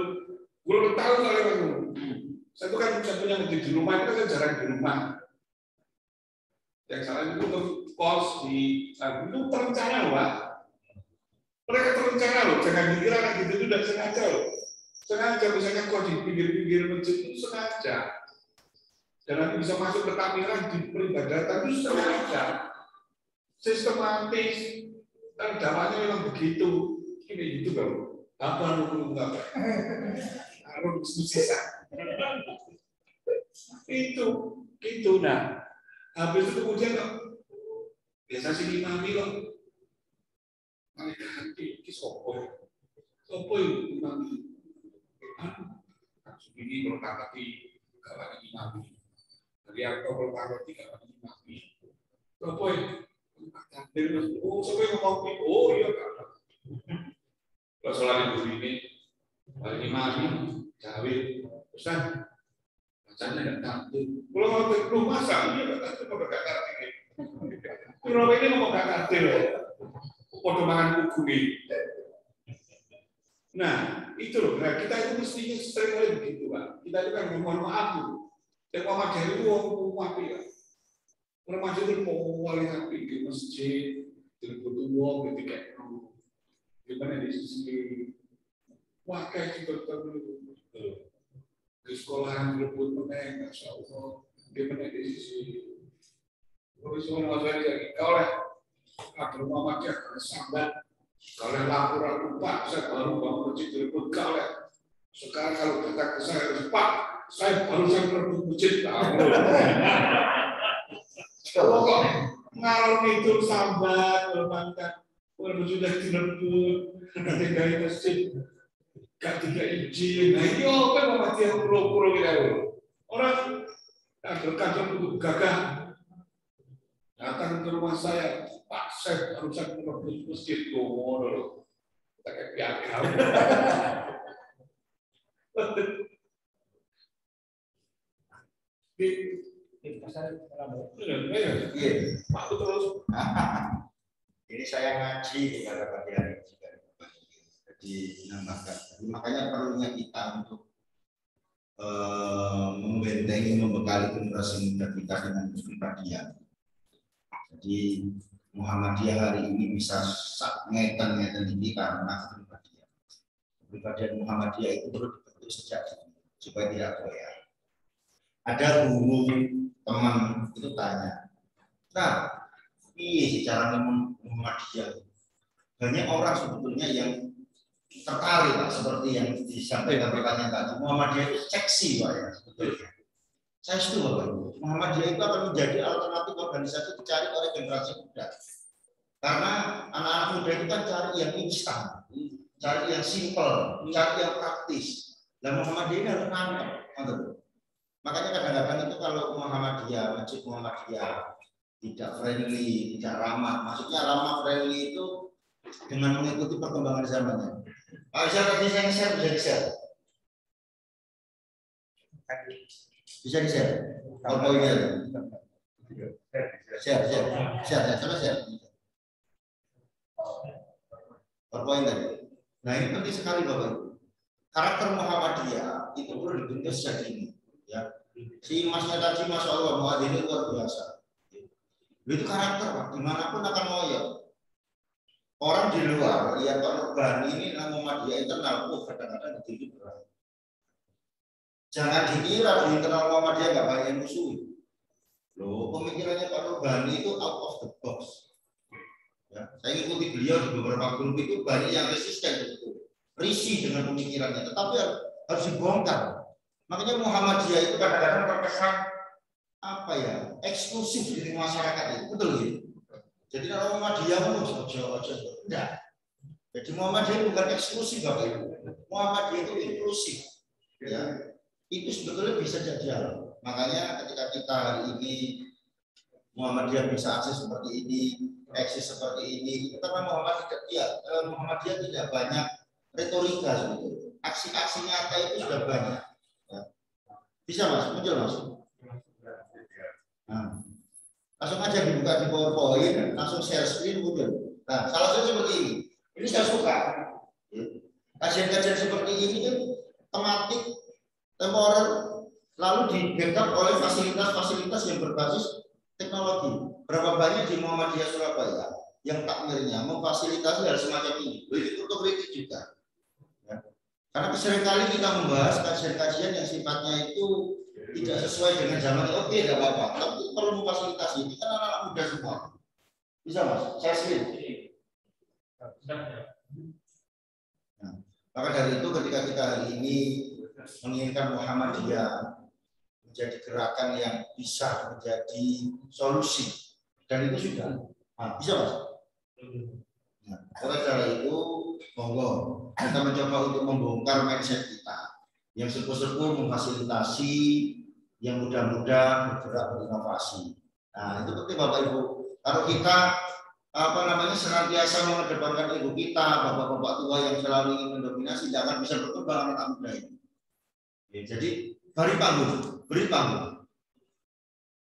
Gue tahu kalian. Saya tuh kan punya masjid di rumah, itu kan jarang di rumah. Yang salah itu kos di itu terencana loh, Pak. Mereka terencana loh, jangan dikira anak gitu itu tidak sengaja loh. Sengaja misalnya kos di pinggir-pinggir masjid itu sengaja. Dan nanti bisa masuk ke tampilan di peribadatan itu sengaja. Sistematis. Dan dakwahnya memang begitu. Ini gitu kalau apa lu enggak harus sisa. Itu nah. Habis itu kemudian biasa si imami kok mereka hati ki sopo itu imami ini berkati kawan imami dia kok berkati kawan imami sopo sopo yang ngomong oh iya kan kalau soal ini kawan imami jawil Ustaz bacanya nggak tahu. Kalau belum masak, dia nggak tahu kalau nggak ngerti. Kalau ini ngomong nggak ngerti loh. Podo mangan kuku nih. Nah, itu loh. Nah, kita itu mestinya sering kali begitu, Pak. Kita itu kan mohon maaf tuh. Yang Muhammad itu mau api ya. Remaja itu mau wali api di masjid, di butuh uang, di kayak gimana di sisi wakai juga terlalu. Di sekolahan berebut meneng, Masya Allah, dia meneng di sisi. Terus semua lagi, kalau ada Muhammadiyah, kalau sambat, kalau laporan Pak, saya baru bangun masjid berebut, kalau sekarang kalau kita ke saya harus Pak, saya baru saya berebut masjid, kalau kok ngalor itu sambat, bermantap, kalau sudah direbut, nanti dari masjid. Ketika izin, nah ini apa yang Muhammadiyah pulau-pulau kita orang kantor untuk gagah datang ke rumah saya, Pak Sep harusnya merebut masjid Gomo dulu, kita kayak piagam. Di pasar Pak terus. Ini saya ngaji kepada bagian dinamakan. Makanya perlunya kita untuk membentengi, membekali generasi muda kita dengan kepribadian. Jadi Muhammadiyah hari ini bisa ngeten ini karena kepribadian. Kepribadian Muhammadiyah itu perlu dibentuk sejak dini supaya tidak goyah. Ada guru teman itu tanya, nah, ini secara Muhammadiyah banyak orang sebetulnya yang tertarik Pak, seperti yang disampaikan pertanyaan tadi. Muhammadiyah itu seksi Pak ya sebetulnya. Saya setuju Bapak. Muhammadiyah itu akan menjadi alternatif organisasi dicari oleh generasi muda. Karena anak-anak muda itu kan cari yang instan, cari yang simple, cari yang praktis. Dan Muhammadiyah ini harus nangkep. Makanya kadang-kadang itu kalau Muhammadiyah, masjid Muhammadiyah tidak friendly, tidak ramah. Maksudnya ramah friendly itu dengan mengikuti perkembangan zamannya. Bisa di-share, bisa di-share. PowerPoint-nya. Share. PowerPoint tadi. Nah ini penting sekali Bapak Ibu. Karakter Muhammadiyah itu perlu dibentuk sejak dini. Ya. Si Masnya tadi Masya Allah muadzin itu luar biasa. Itu karakter Pak, dimanapun akan ngoyo. Orang di luar lihat Pak Nurbani ini Muhammadiyah internal, kadang-kadang begitu berat. Jangan dikira di internal Muhammadiyah nggak banyak yang musuh. Loh, pemikirannya Pak Nurbani itu out of the box. Ya, saya ikuti beliau di beberapa grup itu banyak yang resisten itu, risih dengan pemikirannya, tetapi harus dibongkar. Makanya Muhammadiyah itu kadang-kadang terkesan apa ya, eksklusif di masyarakat itu, betul gitu. Jadi kalau Muhammadiyah ojo enggak. Jadi Muhammadiyah bukan eksklusif Bapak Ibu. Muhammadiyah itu inklusif. Ya. Itu sebetulnya bisa jadi. Makanya ketika kita hari ini Muhammadiyah bisa akses seperti ini, eksis seperti ini, itu karena Muhammadiyah tidak banyak retorika sebetulnya. Aksi-aksi nyata itu sudah banyak. Ya. Bisa Mas, muncul Mas. Nah. Langsung aja dibuka di PowerPoint, langsung share screen kemudian. Nah, salah satu seperti ini. Ini saya suka. Kajian-kajian seperti ini kan tematik, temporer, lalu di backup oleh fasilitas-fasilitas yang berbasis teknologi. Berapa banyak di Muhammadiyah Surabaya yang takmirnya memfasilitasi hal semacam ini. Itu untuk kritik juga. Ya. Karena seringkali kita membahas kajian-kajian yang sifatnya itu tidak sesuai dengan zaman. Oke, tidak apa-apa. Tapi perlu memfasilitasi. Ini kan anak-anak muda semua. Bisa mas? Saya sendiri. Nah, maka dari itu ketika kita hari ini menginginkan Muhammadiyah menjadi gerakan yang bisa menjadi solusi, dan itu sudah bisa mas. Nah, oleh karena itu monggo kita mencoba untuk membongkar mindset kita yang sepuh-sepuh memfasilitasi yang muda-muda bergerak berinovasi. Nah itu penting Bapak Ibu. Kalau kita senantiasa mengedepankan ego kita, bapak-bapak tua yang selalu ingin mendominasi, tidak akan bisa berkembang anak muda ini. Ya, jadi beri panggung.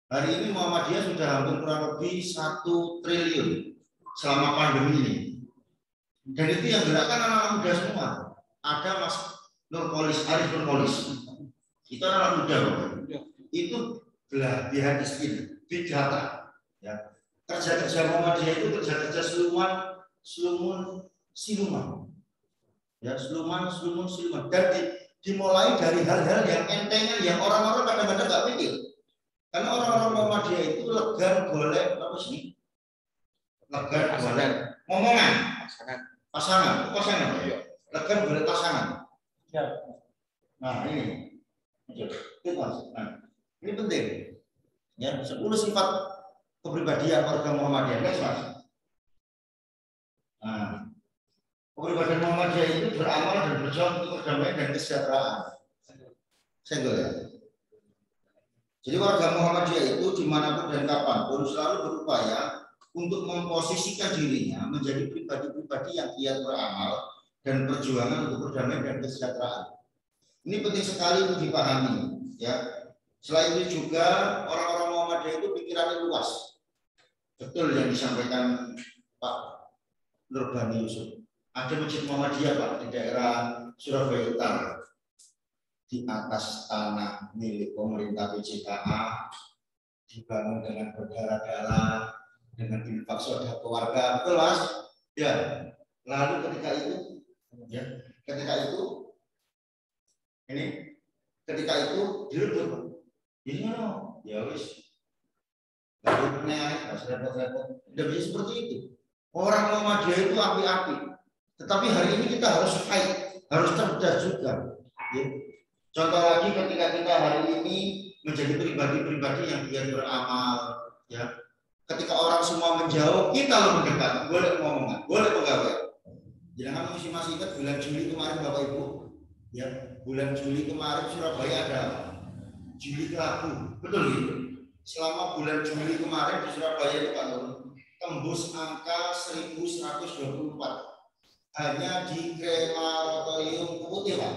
Hari ini Muhammadiyah sudah hampir kurang lebih 1 triliun selama pandemi ini. Dan itu yang gerakan anak-anak muda semua. Ada Mas Nurpolis, Arif Nurpolis. Itu anak muda, Bapak. Itu belah di hati sendiri, big data. Ya. Kerja-kerja Muhammadiyah itu kerja-kerja siluman. Ya, siluman. Dan dimulai dari hal-hal yang entengan yang orang-orang kadang-kadang nggak pikir. Karena orang-orang Muhammadiyah itu legan golek apa sih? Legan golek ngomongan. Pasangan. Legan golek pasangan. Ya. Nah, ini. Nah, ini penting. Ya, 10 sifat kepribadian warga Muhammadiyah, guys, Mas. Nah, kepribadian Muhammadiyah itu beramal dan berjuang untuk perdamaian dan kesejahteraan. Senggol ya. Jadi warga Muhammadiyah itu dimanapun dan kapanpun selalu berupaya untuk memposisikan dirinya menjadi pribadi-pribadi yang giat beramal dan perjuangan untuk perdamaian dan kesejahteraan. Ini penting sekali untuk dipahami, ya. Selain itu juga orang-orang Muhammadiyah itu pikirannya luas. Betul yang disampaikan Pak Nurbani Yusuf. Ada masjid Muhammadiyah Pak di daerah Surabaya Utara. Di atas tanah milik pemerintah PJKA, dibangun dengan berdarah-darah, dengan infak sedekah keluarga, betul Mas? Ya. Lalu ketika itu direbut. Ini ya wis. Lalu pernah repot-repot. Tidak bisa seperti itu. Orang Muhammadiyah itu api-api. Tetapi hari ini kita harus fight, harus cerdas juga. Ya. Contoh lagi ketika kita hari ini menjadi pribadi-pribadi yang giat beramal, ya. Ketika orang semua menjauh, kita lo mendekat, boleh ngomongan, boleh pegawai. Jangan masih ingat bulan Juli kemarin Bapak Ibu, ya, bulan Juli kemarin Surabaya ada Juli Kelabu, betul gitu. Selama bulan Juli kemarin di Surabaya itu Pak Nur, tembus angka 1124 hanya di krematorium Putih Pak.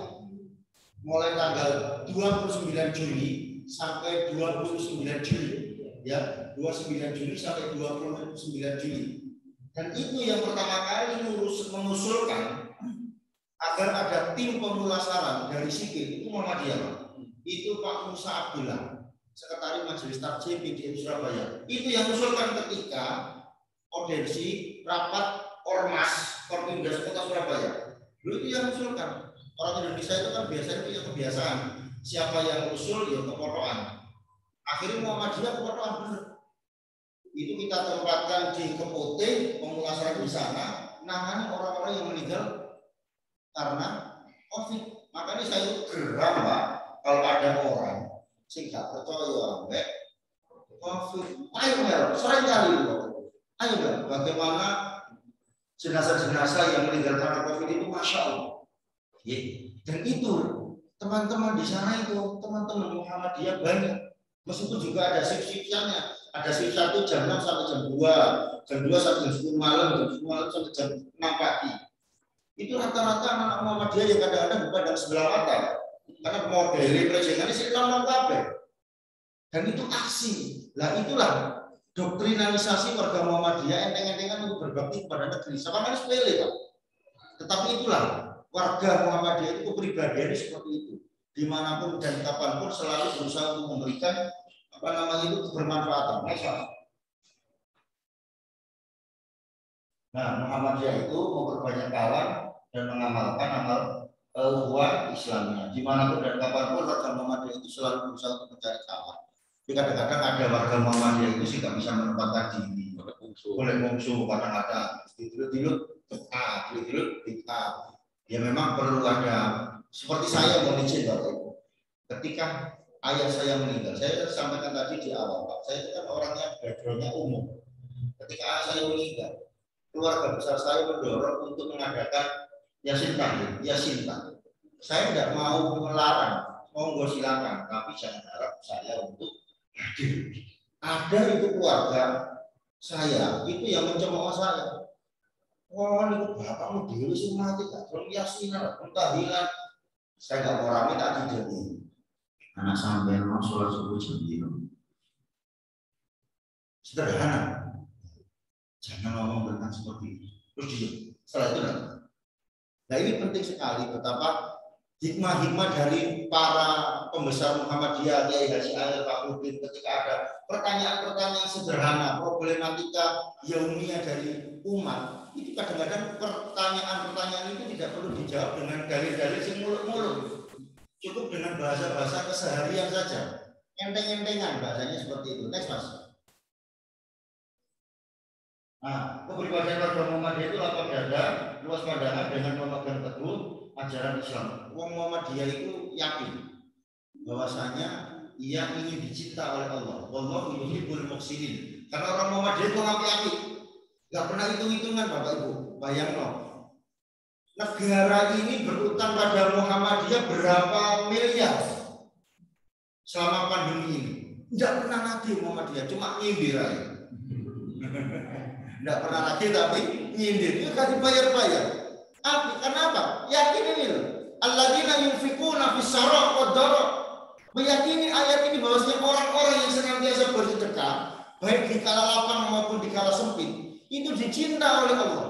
Mulai tanggal 29 Juli sampai 29 Juli, ya, 29 Juli sampai 29 Juli. Dan itu yang pertama kali mengusulkan agar ada tim pemulasaran dari sipil itu Muhammadiyah. Itu Pak Musa Abdullah, Sekretaris Majelis Takjim PDM Surabaya. Itu yang mengusulkan ketika audiensi rapat Ormas Korpimdas Kota Surabaya. Itu yang mengusulkan. Orang Indonesia itu kan biasanya punya kebiasaan siapa yang usul ya kepotokan. Akhirnya Muhammadiyah kepotokan benar. Itu kita tempatkan di Kepote, pemulasaran di sana, nangani orang-orang yang meninggal karena COVID. Makanya saya geram Pak, kalau ada orang sing gak percaya ambek COVID. Ayo Mel, sering kali ayo Mel, bagaimana jenazah-jenazah yang meninggal karena COVID itu Masya Allah. Dan itu teman-teman di sana itu teman-teman Muhammadiyah banyak. Meskipun juga ada shift-shiftannya, ada shift 1 jam 6 sampai jam 2, jam 2 sampai jam 10 malam, jam 10 malam sampai jam 6 pagi. Itu rata-rata anak Muhammadiyah yang kadang-kadang bukan dari sebelah mata, karena model prejengannya sih nonton kabeh. Dan itu aksi. Lah itulah doktrinalisasi warga Muhammadiyah enteng-entengan untuk berbakti kepada negeri. Sama kan sepele, Pak. Tetapi itulah warga Muhammadiyah itu kepribadiannya seperti itu. Dimanapun dan kapanpun selalu berusaha untuk memberikan itu kebermanfaatan. Nah, Muhammadiyah itu memperbanyak kawan dan mengamalkan amal ukhuwah Islamnya. Dimanapun dan kapanpun warga Muhammadiyah itu selalu berusaha untuk mencari kawan. Jadi kadang-kadang ada warga Muhammadiyah itu sih nggak bisa menempatkan diri, boleh musuh, kadang-kadang tidur ya memang perlu ada. Seperti saya mau izin Bapak Ibu, ketika ayah saya meninggal, saya sampaikan tadi di awal Pak, saya itu kan orangnya backgroundnya umum. Ketika ayah saya meninggal, keluarga besar saya mendorong untuk mengadakan Yasin Tahir. Saya tidak mau melarang, monggo silakan, tapi jangan harap saya untuk hadir. Ada itu keluarga saya itu yang mencemooh saya. Wah, itu bapakmu dulu sih mati tak belum Yasinan, tahlilan. Saya nggak mau rame tak jadi. Anak sampai mau sholat subuh jam 5. Sederhana. Jangan ngomong tentang seperti itu. Terus diam. Setelah itu nah ini penting sekali betapa hikmah-hikmah dari para pembesar Muhammadiyah, Kiai Haji Ail Fakhrudin ketika ada pertanyaan-pertanyaan sederhana, problematika yaumiyah dari umat, itu kadang-kadang pertanyaan-pertanyaan itu tidak perlu dijawab dengan dalil-dalil yang muluk-muluk, cukup dengan bahasa-bahasa keseharian saja, enteng-entengan bahasanya seperti itu. Next Mas. Nah, kepribadian warga Muhammadiyah itu lapang dada, luas pandangan dengan memegang teguh ajaran Islam. Wong Muhammadiyah itu yakin bahwasanya ia ingin dicinta oleh Allah. Wallahu yuhibbul muhsinin. Karena orang Muhammadiyah itu ngapi-api, nggak pernah hitung-hitungan Bapak Ibu. Bayangno, negara ini berutang pada Muhammadiyah berapa miliar selama pandemi ini. Nggak pernah lagi Muhammadiyah, cuma nyindir aja. Nggak pernah lagi tapi nyindir. Itu kasih bayar-bayar. Karena apa? Yakin ini loh. Alladzina yunfikuna fis-sarra wad-dharra. Meyakini ayat ini bahwasanya orang-orang yang senantiasa bersedekah, baik di kala lapang maupun di kala sempit, itu dicinta oleh Allah.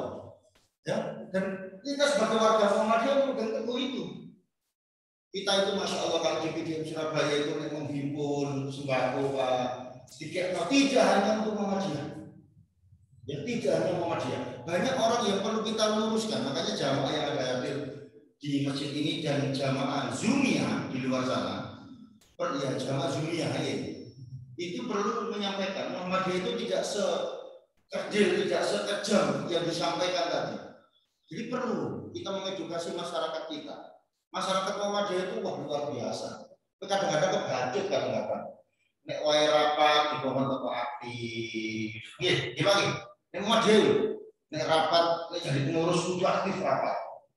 Ya, dan kita sebagai warga Muhammadiyah memegang teguh itu. Kita itu masya Allah kalau di PDM Surabaya itu menghimpun sembako Pak, sedikit tidak hanya untuk Muhammadiyah. Ya, tidak hanya Muhammadiyah. Banyak orang yang perlu kita luruskan. Makanya jamaah yang ada hadir di masjid ini dan jamaah Zumiyah di luar sana, ya jamaah Zumiyah itu perlu menyampaikan Muhammadiyah itu tidak sekerdil, tidak sekejam yang disampaikan tadi. Jadi perlu kita mengedukasi masyarakat kita. Masyarakat Muhammadiyah itu wah luar biasa. Kadang-kadang kebacut kadang-kadang. Nek wae rapat di bawah toko aktif. Nggih, gimana? Nek Muhammadiyah nek rapat nek jadi pengurus kudu aktif rapat.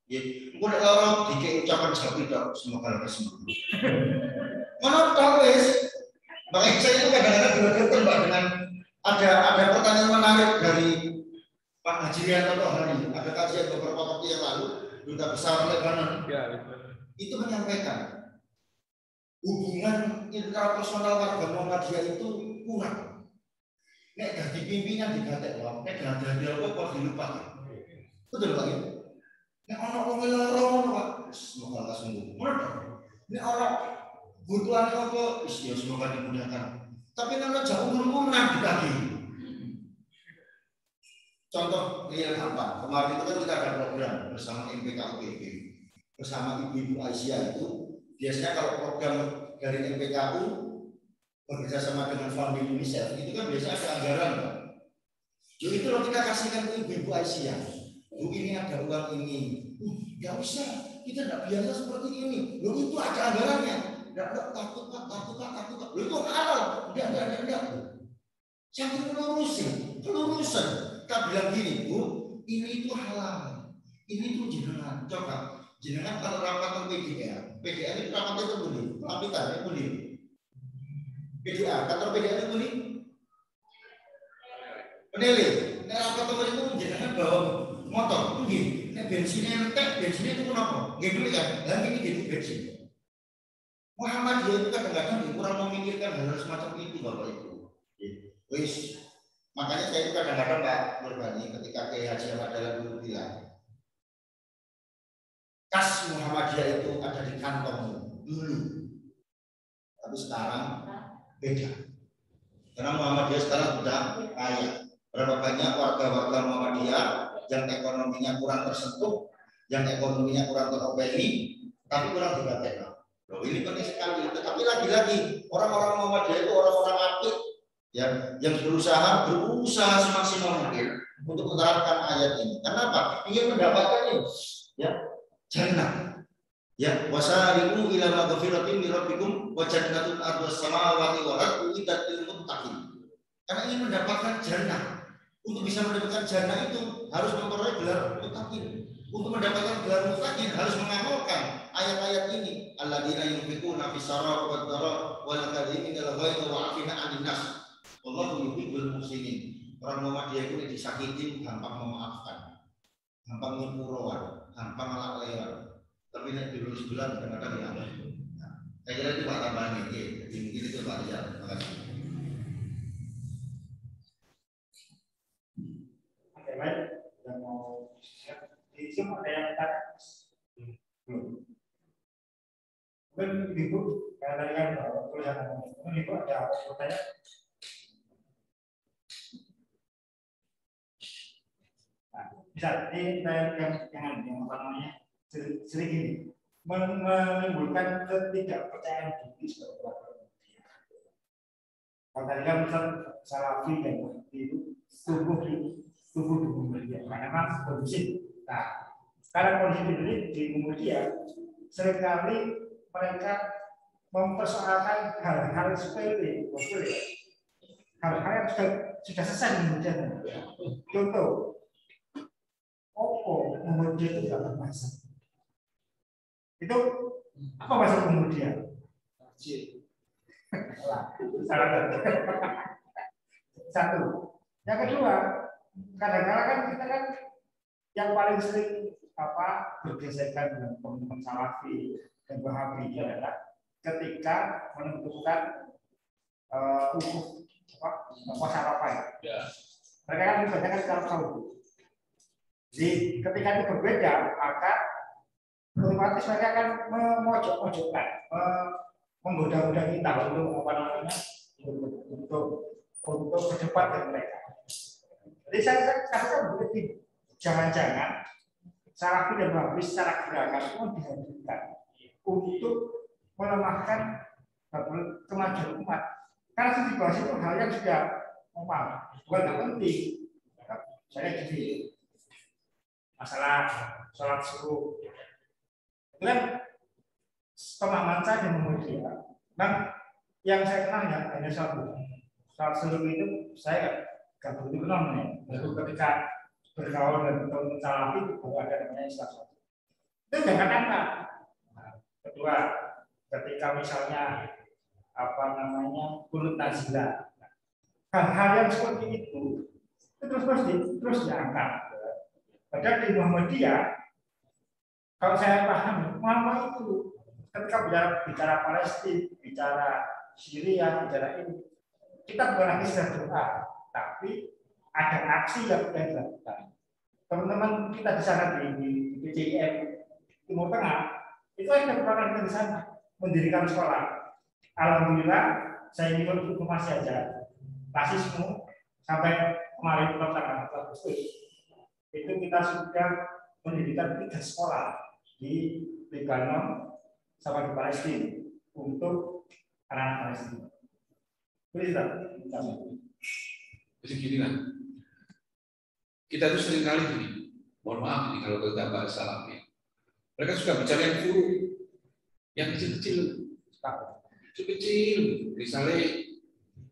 Nggih, engko nek loro dikek ucapan jawi tok semoga leres sembuh. Menurut wis. Makanya saya itu kadang-kadang juga Mbak dengan ada pertanyaan menarik dari Pak Haji Rianto hari ini. Ada kajian beberapa waktu yang lalu Duta Besar Lebanon. Ya, itu menyampaikan hubungan intrapersonal warga Muhammadiyah itu kurang. Nek dadi pimpinan digatek wae, nek dadi apa kok dilupakan. Betul Pak ya? Nek ana wong lara ngono Pak, semoga sembuh. Nek ora butuhan apa, ya semoga dimudahkan. Tapi nek jauh umur-umuran dibagi. Contoh real apa? Kemarin itu kan kita ada program bersama MPKUPB, bersama Ibu-Ibu Aisyah itu. Biasanya kalau program dari MPKU bekerja sama dengan Founding UNICEF itu kan biasanya ada anggaran, Pak. Jadi itu kita kasihkan ke Ibu Aisyah. Bu ini ada uang ini. Nggak usah, kita tidak biasa seperti ini. Loh itu ada anggarannya. Nggak takut Pak. Loh itu halal. Enggak. Jangan pelurusan. Kita bilang gini, Bu, ini itu halal. Ini itu jenengan. Coba, jenengan kalau rapat ke PDA itu rapat itu boleh. Lapitannya boleh. PDA, kantor PDA itu boleh. Penilai, nek rapat teman itu jenengan bawa motor, nggih. Nek bensinnya entek, bensinnya itu kenapa? Nggih dulu kan, lah ini gitu bensin. Muhammadiyah itu kadang-kadang kurang memikirkan hal semacam itu Bapak Ibu. Wis Makanya saya itu kadang-kadang Pak Nurbani ketika Kiai Haji Ahmad Dahlan dulu bilang, kas Muhammadiyah itu ada di kantongmu dulu, tapi sekarang beda. Karena Muhammadiyah sekarang sudah kaya. Berapa banyak warga-warga Muhammadiyah yang ekonominya kurang tersentuh, yang ekonominya kurang teropeni, tapi kurang digatekkan. Loh, ini penting sekali. Tetapi lagi-lagi orang-orang Muhammadiyah itu orang-orang apik, ya, yang berusaha semaksimal mungkin untuk menerapkan ayat ini. Kenapa? Ingin mendapatkan ini, ya, jannah. Ya, wasari'u ila maghfiratin min rabbikum wa jannatun ardhas samawati wal ardu uiddat lil muttaqin. Karena ingin mendapatkan jannah. Untuk bisa mendapatkan jannah itu harus memperoleh gelar muttaqin. Untuk mendapatkan gelar muttaqin harus mengamalkan ayat-ayat ini. Alladzina yunfiquna fis saraa wad dharaa wal kadhimina al-ghaidha wa 'afina 'anil nas. Wallahu yuhibbul muhsinin. Orang Muhammadiyah itu disakitin gampang memaafkan, gampang nyepuroan, gampang ngelak-lewat. Tapi nek dulu sebulan kadang-kadang ya. Nah, saya kira itu Pak tambahan ini. Jadi mungkin itu Pak Rizal. Terima kasih. Oke, baik. Yang mau di sini ada yang tanya? Belum. Mungkin Ibu, karena tadi kan tulisan mungkin Ibu ada pertanyaan? Nah, bisa ini yang apa namanya? Sering ini menimbulkan ketidakpercayaan diri sebagai warga Muhammadiyah. Kalau tadi kan misal Salafi dan Wahabi itu tubuh di Muhammadiyah, karena memang berbisik. Nah, sekarang kondisi di Muhammadiyah seringkali mereka mempersoalkan hal-hal sepele, hal-hal yang sudah selesai di Muhammadiyah. Contoh, Muhammadiyah itu tidak bermasalah. Itu apa maksud kemudian? Satu. Yang kedua, kadang-kadang kan kita kan yang paling sering bergesekan dengan teman-teman Salafi dan Wahabi adalah ketika menentukan musyawarah ya. Mereka kan kebanyakan secara Saudi. Jadi ketika itu berbeda, maka otomatis mereka akan memojok-mojokkan, menggoda-goda kita untuk ke depan dari mereka. Jadi saya katakan begini, jangan-jangan Salafi dan Wahabi secara gerakan pun dihadirkan untuk melemahkan kemajuan umat. Karena dibahas itu hal yang sudah normal, bukan penting. Saya jadi masalah sholat subuh. Itu kan pemahaman saya dan Muhammadiyah. Dan yang saya kenal hanya satu. Sholat subuh itu saya nggak begitu kenal nih. Lalu ketika bergaul dan bertemu Salafi itu ada namanya sholat subuh. Itu jangan angkat. Kedua, ketika misalnya kunut nazilah, hal-hal yang seperti itu terus diangkat. Padahal di Muhammadiyah, kalau saya paham, Muhammad itu ketika bicara Palestina, bicara Syria, bicara ini, kita bukan lagi sedang doa, tapi ada aksi yang dilakukan. Teman-teman kita di sana di PCIM Timur Tengah, itu ada peran di sana, mendirikan sekolah. Alhamdulillah, saya ingin informasi saja, rasisme sampai kemarin tanggal 14 Agustus. Itu kita sudah mendirikan 3 sekolah di Lebanon sama di Palestina untuk anak-anak Palestina. Jadi gini kan, kita itu seringkali gini, mohon maaf nih kalau kita bahas Salafi. Mereka suka bicara yang buruk, yang kecil-kecil, misalnya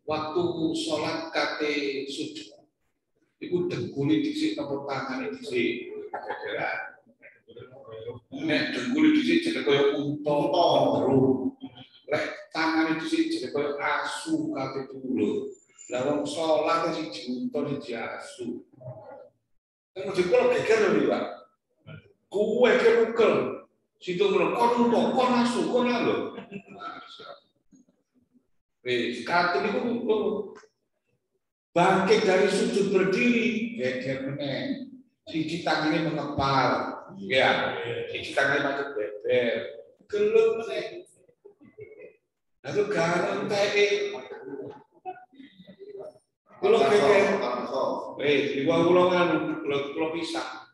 waktu sholat kate sujud. Iku dengkuli dhisik apa tangane dhisik. Nek dengkuli dhisik jadi kaya unta terus. Lek tangane dhisik jadi kaya asu kate dulu. Lah wong salat siji unta siji asu. Kan mesti kula geger lho, Pak. Kuwe kerukel. Situ ngono kon unta, kon asu, kon lho. Wis kate niku Bangkit dari sujud berdiri, geger meneh. Siji tangane mengepal, ya. Siji tangane macet beber. Gelem meneh. Lalu garon teke. Kulo geger. Di kula pisah.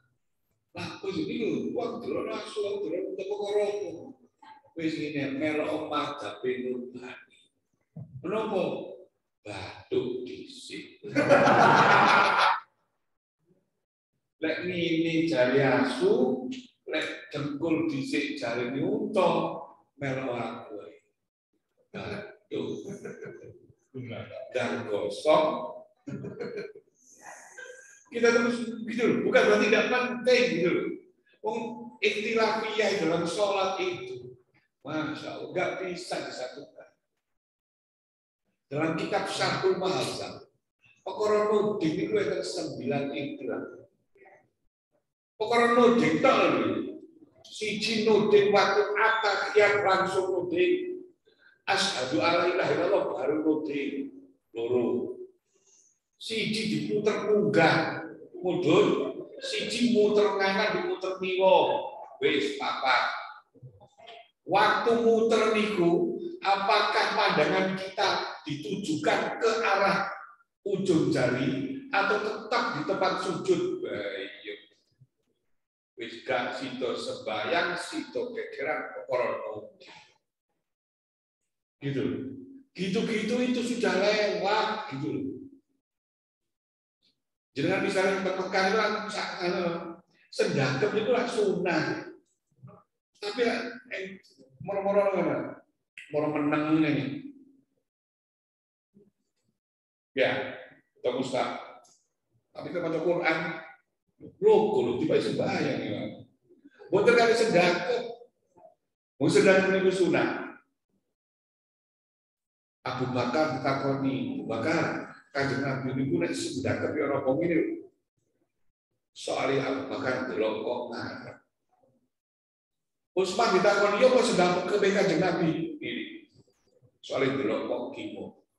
Lah kok iki wong delok nasu, delok teko karo. Wis ngene melok omah tapi nurbani. Menapa? Batuk disik. Lek ngene jari asu, lek dengkul disik jari nyunto, melok aku. Batuk. Dan gosok. Kita terus gitu, bukan berarti tidak penting gitu. Ikhtilafiyah dalam sholat itu, masya Allah, nggak bisa disatukan. Dalam kitab Syarhul Mahadzab, Pokoro nuding itu ada 9 ikhtilaf. Pokoro nuding tak lalu, siji nuding waktu atas yang langsung nuding, asyhadu alla ilaha illallah baru nuding, loro. Siji diputer munggah, mudun, siji muter nganan diputer niwa, wis papat. Waktu muter niku, apakah pandangan kita ditujukan ke arah ujung jari atau tetap di tempat sujud? Baik. Wis gak sito sembayang, sito kekeran pokoro. Gitu. Gitu-gitu itu sudah lewat gitu. Jangan misalnya tekan itu sedangkan itu lah sunnah. Tapi moro menang ini. Ya, kita Ustaz. Tapi kita baca Quran, loh tiba sembahyang ya. Buat kali sedangkan, mau sedangkan itu sunnah. Abu Bakar ditakoni, Abu Bakar. Kanjeng Nabi niku nek sudah tapi ora kok ngene. Soale Abu Bakar delok kok ngarep. Utsman ditakoni yo kok sedang ke Kanjeng Nabi ini. Soale delok kok kimo.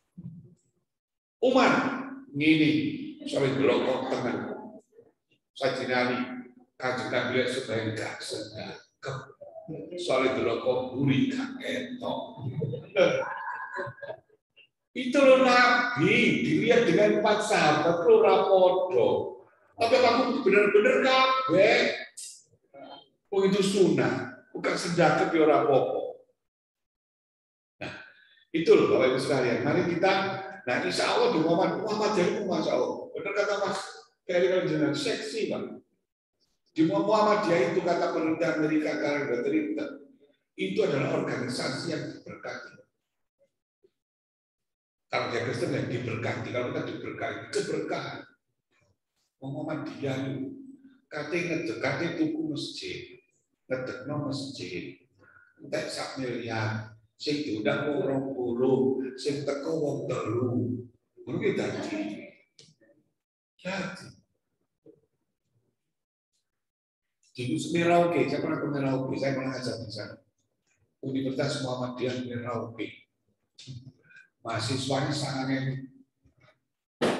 Umar ngene, soale delok kok tengah. Sajinali Kanjeng Nabi sedang gak sedang. Soale delok kok buri gak etok. Itu loh Nabi, dilihat dengan 4 sahabat lo rapodo. Tapi kamu benar-benar kabeh. Oh itu sunnah, bukan sedekah di orang popo. Nah, itu loh Bapak Ibu sekalian. Mari kita, nah insya Allah di Muhammad jadi masya Allah. Benar kata Mas Ferry Kanjeng seksi Pak. Di Muhammadiyah itu kata penelitian Amerika Kanada itu adalah organisasi yang diberkati. Kalau dia Kristen yang diberkati, kalau kita diberkati, keberkahan. Muhammadiyah itu, kate tuku masjid, ngedekno masjid, entek 1 miliar, sing diundang wong 20, sing teko wong 3. Ngono ki dadi. Di Merauke, saya pernah ke Merauke, saya pernah ngajar di sana. Universitas Muhammadiyah Merauke. Mahasiswanya sangat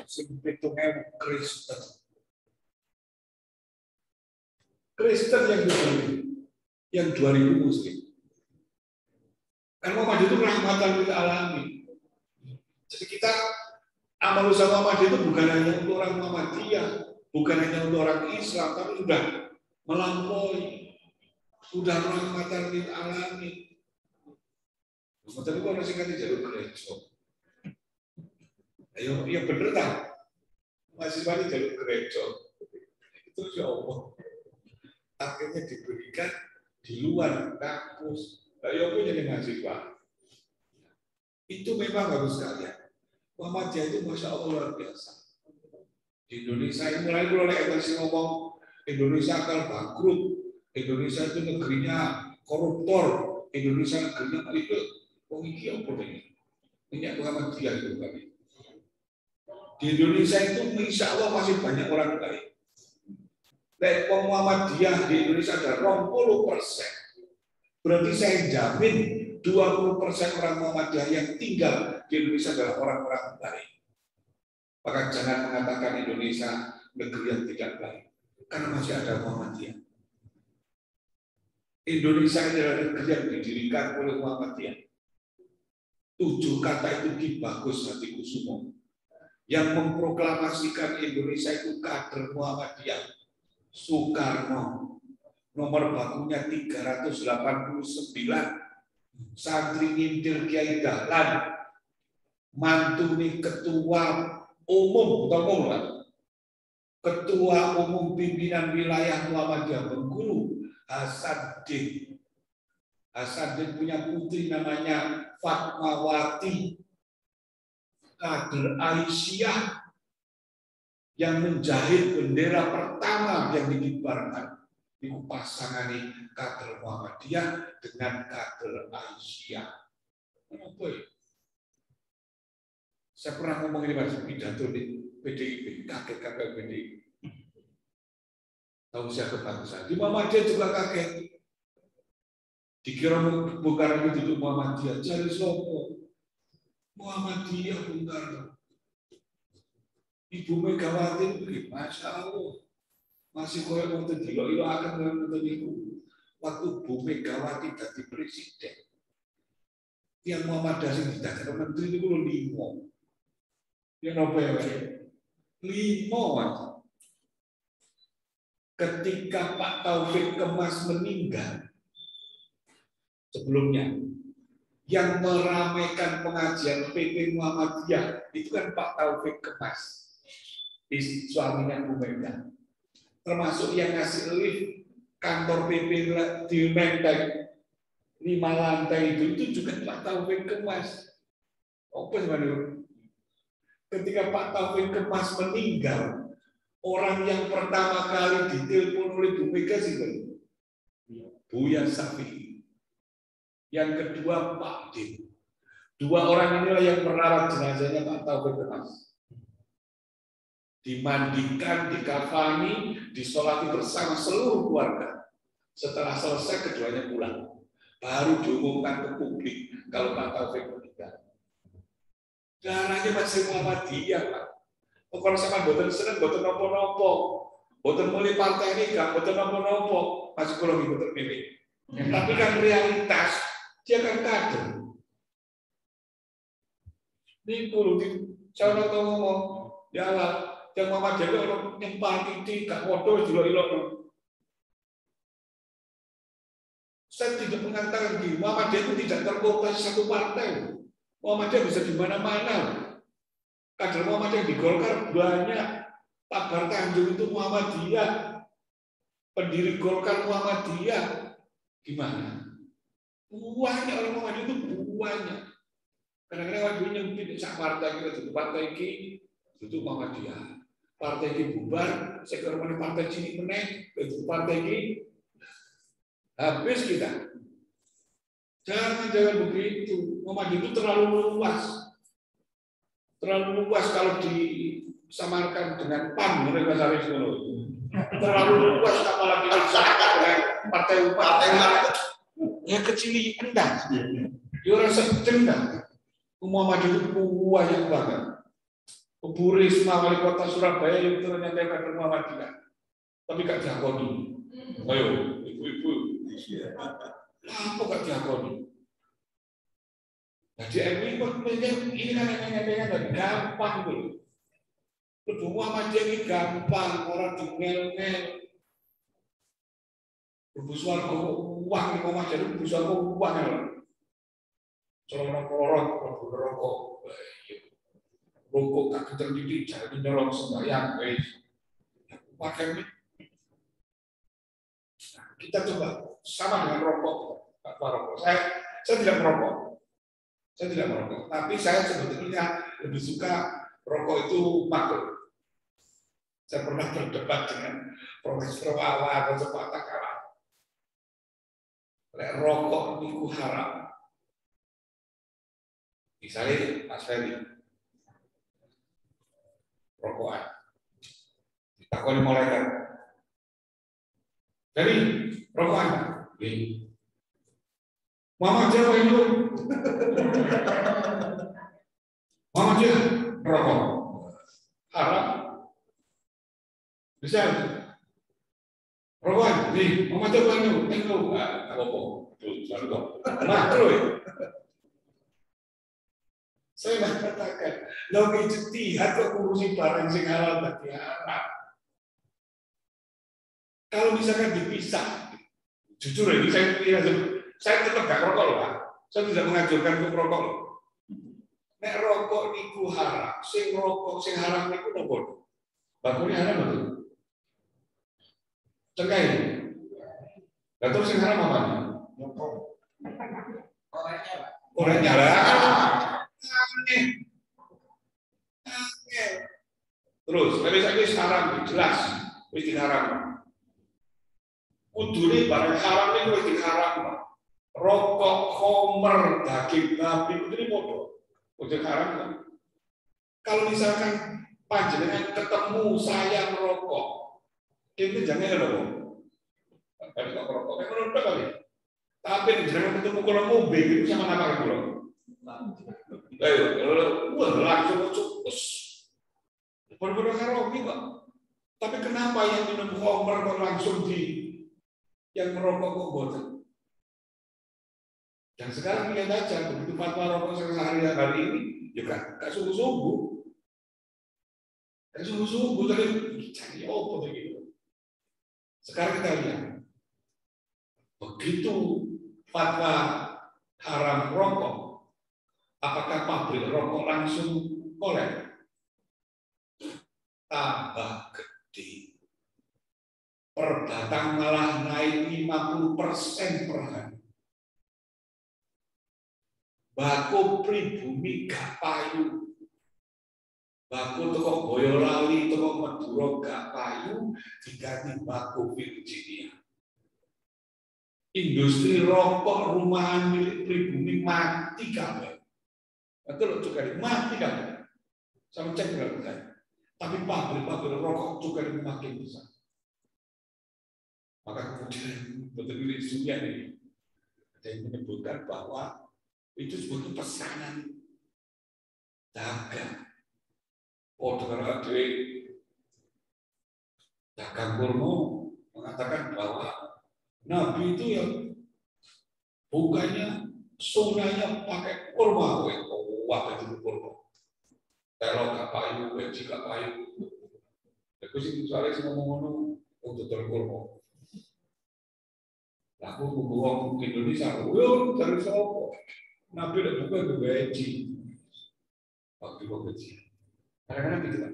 sebetulnya Kristen. Kristen yang 2000 Muslim. Karena Muhammad itu rahmatan lil alamin. Jadi kita amal usaha Muhammad itu bukan hanya untuk orang Muhammadiyah, bukan hanya untuk orang Islam, tapi sudah melampaui, sudah rahmatan lil alamin. Tapi kalau masih kan jalur gereja. Ayo, ya bener kan? Mahasiswa ini jalur gereja. Itu ya Allah. Akhirnya diberikan di luar kampus. Ayo aku jadi mahasiswa. Itu memang harus sekalian. Muhammadiyah itu masya Allah luar biasa. Di Indonesia ini mulai masih ngomong Indonesia akan bangkrut. Indonesia itu negerinya koruptor. Indonesia negerinya itu iki apa ini? Minyak Muhammadiyah itu kami. Di Indonesia itu insya Allah masih banyak orang baik. Lek Muhammadiyah di Indonesia ada 20%. Berarti saya jamin 20% orang Muhammadiyah yang tinggal di Indonesia adalah orang-orang baik. Maka jangan mengatakan Indonesia negeri yang tidak baik, karena masih ada Muhammadiyah. Indonesia adalah negeri yang didirikan oleh Muhammadiyah. 7 kata itu Ki Bagus Hatikusumo yang memproklamasikan Indonesia itu kader Muhammadiyah. Soekarno, nomor bakunya 389, santri ngintil Kiai Dahlan, mantuni ketua umum, ketua umum pimpinan wilayah Muhammadiyah Bengkulu, Hasanuddin. Hasanuddin punya putri namanya Fatmawati, kader Aisyah yang menjahit bendera pertama yang dikibarkan. Itu pasangan kader Muhammadiyah dengan kader Aisyah. Kenapa ya? Saya pernah ngomong ini Mas, pidato di PDIP, kakek-kakek PDIP. Tahu siapa kebangsaan? Di Muhammadiyah juga kakek. Dikira Bung Karno itu duduk Muhammadiyah, cari sopo. Muhammadiyah Bung Karno. Ibu Megawati itu Masya Allah. Masih koyo ngoten dilo akan ngoten niku. Waktu Bu Megawati dadi presiden. Yang Muhammadiyah sing didadekno menteri niku lho 5. Ya napa ya? 5. Ketika Pak Taufik Kemas meninggal sebelumnya, yang meramaikan pengajian PP Muhammadiyah itu kan Pak Taufik Kemas, suaminya Bu Mega. Termasuk yang ngasih lift kantor PP di Menteng 5 lantai itu juga Pak Taufik Kemas. Apa sebenarnya? Ketika Pak Taufik Kemas meninggal, orang yang pertama kali ditelepon oleh Bu Mega sih Buya Syafi'i. Yang kedua Pak Din. 2 orang inilah yang merawat jenazahnya Pak Taufik Kemas. Dimandikan, dikafani, disolati bersama seluruh keluarga. Setelah selesai keduanya pulang. Baru diumumkan ke publik kalau Pak Taufik meninggal. Darahnya masih Muhammadiyah, Pak. Kalau sama boten seneng, boten nopo-nopo. Boten mulai partai ini, gak boten nopo-nopo. Masih kalau boten pilih. Tapi kan realitas, dia kan kader. Ini perlu cara ngomong, ya lah. Yang Muhammadiyah itu nyempah titik, gak bodoh juga ilok. Saya tidak mengatakan di Muhammadiyah itu tidak terkooptasi satu partai. Muhammadiyah bisa di mana-mana. Kader Muhammadiyah di Golkar banyak. Pak Bar Tanjung itu Muhammadiyah. Pendiri Golkar Muhammadiyah. Gimana? Banyak orang Muhammadiyah itu banyak. Kadang-kadang waktu nyempit sak partai kita itu partai ini itu Muhammadiyah. Partai ini bubar, sekarang partai cilik meneng, itu partai ini habis kita. Jangan begitu. Muhammadiyah itu terlalu luas. Terlalu luas kalau disamarkan dengan PAN, mereka saling sepuluh. Terlalu luas apalagi disamakan dengan partai umat. Ya kecil endah. Ya rasa cendah. Muhammadiyah itu banyak banget. Bu Risma wali kota Surabaya yang ternyata kader Muhammadiyah, tapi gak diakoni. Ayo, ibu-ibu, apa gak diakoni? Jadi ini kan gampang tuh. Ibu Muhammadiyah ini gampang, orang tinggal-tinggal. Ibu suarga uang, Muhammadiyah itu ibu suarga uang ya. Celana korot, rokok. Rokok tak kencang dikit, jangan nyolong sembahyang, pakai ini. Kita coba sama dengan rokok, Pak rokok. Saya tidak merokok, tapi saya sebetulnya lebih suka rokok itu makruh. Saya pernah berdebat dengan Profesor Wawa atau Pak Takala. Rokok niku haram. Misalnya Mas Ferry. Rokokan. Takoni malaikat. Jadi rokokan. Muhammadiyah itu. Muhammadiyah rokok. Bisa. Rowan, nih, mau macam mana? Tengok, apa? Tuh, selalu kok. Makro ya. Saya mengatakan, lo ijtihad kok ngurusi barang sing halal tadi haram. Kalau misalkan dipisah, jujur ini saya tetap gak rokok loh, Pak. Saya tidak mengajarkan untuk rokok loh. Nek rokok niku haram, sing rokok sing haram niku nopo? Bakunya haram betul. Cengkai. Lah terus sing haram apa? Orangnya, Pak. Orangnya lah. Terus, tapi saya haram jelas, wis haram. Kudune barang haram itu wis diharam. Rokok, khomer, daging babi itu bodoh. Udah haram kan? Kalau misalkan panjenengan ketemu saya merokok, itu jangan rokok. Tapi kok merokok, kan merokok kali. Tapi jangan ketemu kalau mobil itu sama nama kalau. Ayo, wah langsung cupus. Benar-benar haram kok. Tapi kenapa yang minum khomer kok langsung yang merokok kok bodoh? Dan sekarang lihat aja, begitu fatwa rokok sehari-hari ini, juga gak sungguh-sungguh. Gak sungguh-sungguh, tapi cari apa begitu. Sekarang kita lihat, begitu fatwa haram rokok, apakah pabrik rokok langsung kolek? Tambah gede. Per batang malah naik 50% per hari. Bako pribumi gak payu. Bako toko Boyolali, toko Madura gak payu, diganti bako Virginia. Industri rokok rumahan milik pribumi mati kabeh. Betul juga mati kabeh. Sama cek berapa. Tapi pabrik-pabrik rokok juga makin besar. Maka kemudian betul isunya ini ada yang menyebutkan bahwa itu sebuah pesanan dagang. Oh, dengan dagang kurma mengatakan bahwa Nabi itu yang bukannya sunnahnya pakai kurma, wah itu kurma. Kalau nggak payu, jika payu, aku sih soalnya sih ngomong untuk kurma. Aku ngomong Indonesia, dari sopo. Nabi udah buka gaji, waktu gaji. Kadang-kadang gitu kan.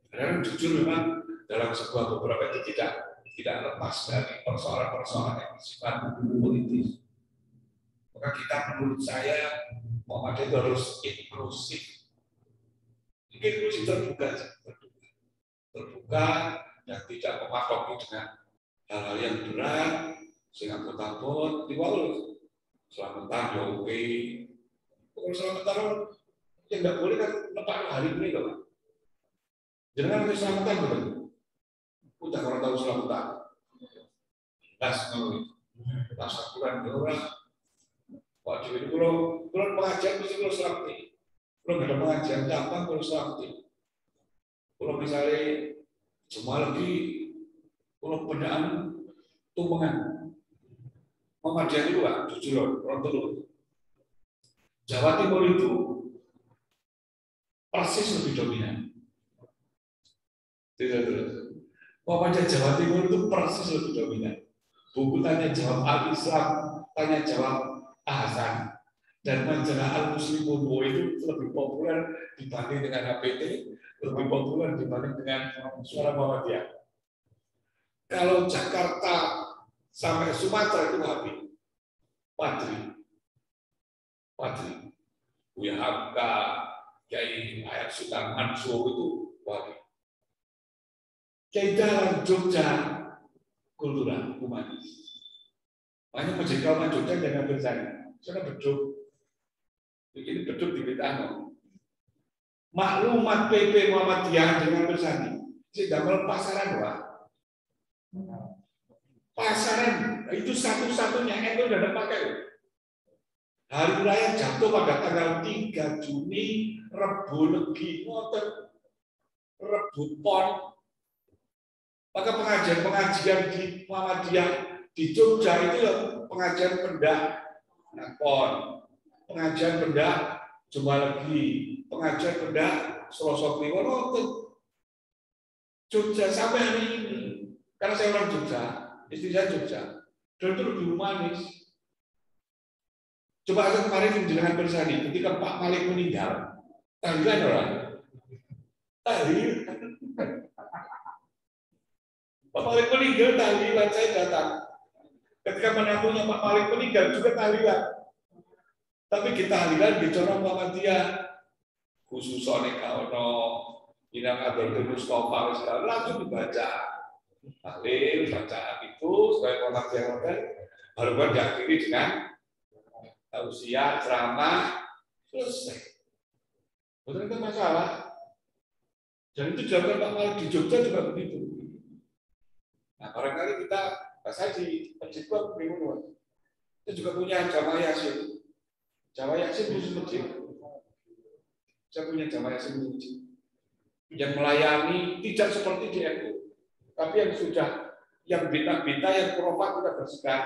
Kadang-kadang jujur memang dalam sebuah beberapa itu tidak lepas dari persoalan-persoalan yang bersifat politis. Maka kita menurut saya Muhammad itu harus inklusif. Inklusif terbuka dan tidak memakoki dengan hal-hal yang berat, sehingga takut diwal. Selamatan ya oke. Kalau selamatan yang nggak boleh kan lepas hari ini loh. Jangan nanti selamatan betul. Udah kalau tahu selamatan. Tas akuran orang. Pak Jokowi kalau pengajian mesti kalau selamati. Kalau nggak ada pengajian gampang kalau selamati. Kalau misalnya cuma lagi kalau pendaan tumpengan. Muhammadiyah itu Pak, jujur orang dulu. Jawa Timur itu persis lebih dominan. Tidak. Muhammadiyah Jawa Timur itu persis lebih dominan. Buku tanya jawab Al-Islam, tanya jawab Hasan, dan majalah Al-Muslimun itu lebih populer dibanding dengan APT, lebih populer dibanding dengan Suara Muhammadiyah. Kalau Jakarta sampai Sumatera itu habis. Padri. Buya Hamka, Kiai Ayat Sultan Mansur itu habis. Kiai Dalam Jogja, kultural, humanis. Makanya menjadi kaum Jogja jangan bersani. Saya beduk. Begini beduk di Bitano. Maklumat PP Muhammadiyah dengan bersani. Sehingga pasaran, Pak. Pasaran itu satu-satunya itu sudah pakai. Hari raya jatuh pada tanggal 3 Juni, Rebo Legi, Rebo Pon. Maka pengajian di Muhammadiyah di Jogja itu ya pengajian pendak Nakon, pengajian pendak Jumalegi, pengajian pendak Selasa Kliwon, Jogja sampai hari ini. Karena saya orang Jogja, istri saya Jogja, dan itu lebih humanis. Coba aja kemarin menjelaskan bersani, ketika Pak Malik meninggal, tahlilan orang, tahlilan. Pak Malik meninggal, tahlilan saya datang. Ketika menantunya Pak Malik meninggal juga tahlilan. Tapi kita tahlilan di Corong Muhammadiyah, khusus oleh Kaono, Inang Abdul Mustafa, langsung dibaca. Tahlil, bacaan itu sebagai Muhammadiyah model, baru diakhiri dengan tausiah, ceramah, selesai. Betul itu masalah. Dan itu dilakukan Pak Malik di Jogja juga begitu. Nah, barangkali kita, saya di masjid gua bingung. Kita juga punya jamaah yasin. Jamaah yasin khusus masjid. Saya punya jamaah yasin khusus masjid yang melayani tidak seperti di NU, tapi yang sudah, yang bintang-bintang, yang profat kita bersihkan.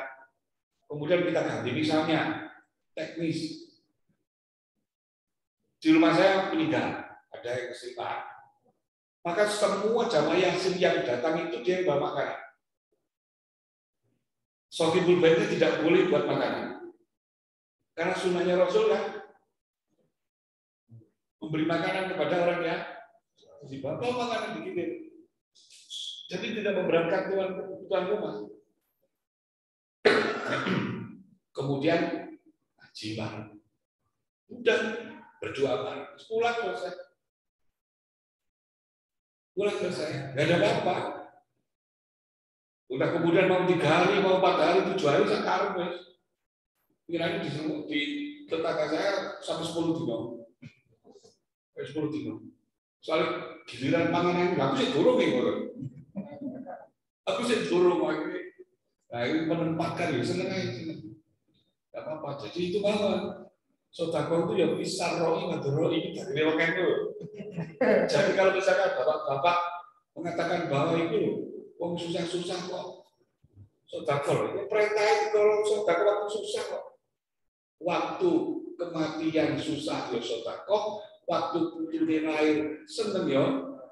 Kemudian kita ganti, misalnya teknis. Di rumah saya meninggal, ada yang kesulitan. Maka semua jamaah yasin yang datang itu dia bawa makanan. Sohibul baitnya tidak boleh buat makanan. Karena sunnahnya Rasul kan memberi makanan kepada orang yang bawa makanan dikirim. Jadi tidak memberatkan kebutuhan rumah. Kemudian jiwa. Udah berdoa bareng. Pulang selesai. Pulang selesai. Nggak ada apa-apa. Udah kemudian mau 3 hari, mau 4 hari, 7 hari saya karung wes. Kiranya di tetangga saya sampai 10 dino. 10 dino. Soalnya giliran panganan aku sih dorong gitu. Aku sih dorong lagi. Nah ini menempatkan ya seneng aja seneng. Gak apa-apa. Jadi itu banget. Sodako itu ya bisa roi ngadoroi dari lewakan itu. Jadi kalau misalkan bapak-bapak mengatakan bahwa itu wong susah-susah kok. Sodako itu perintah itu kalau sodako waktu susah kok. Waktu kematian susah ya sodako. Waktu putune lahir seneng ya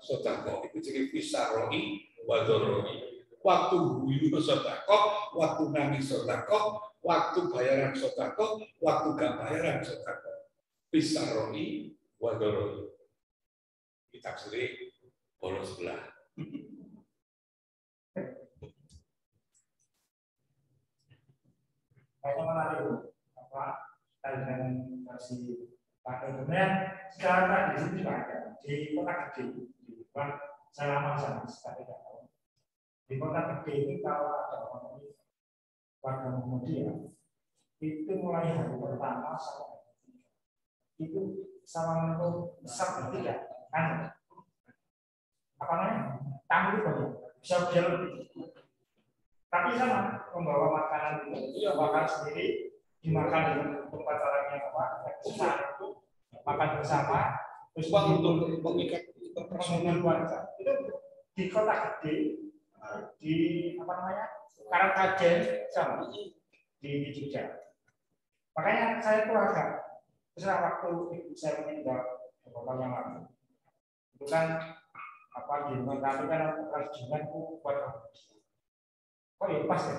sedekah itu jadi fisaroi wadoroi. Waktu guyu sedekah, waktu nangis sedekah, waktu bayaran sedekah, waktu gak bayaran sedekah. Fisaroi wadoroi. Kita sering bolos sebelah. Kayaknya menarik apa dengan versi pakai kemudian secara tradisi juga ada di kota gede, di saya lama sana tapi tidak tahu. Di kota gede itu kalau ada warga Muhammadiyah itu mulai hari pertama sampai itu sama untuk Sabtu tidak kan apa namanya tamu itu banyak bisa lebih tapi sama membawa makanan itu makan sendiri dimakan di tempat caranya apa susah itu makan bersama terus untuk mengikat personal keluarga itu di kota gede di apa namanya Karangkajen sama di Jogja. Makanya saya tuh agak terserah waktu ibu saya meninggal beberapa yang lalu itu kan apa di rumah kami kan rajingan buat oh ya pas ya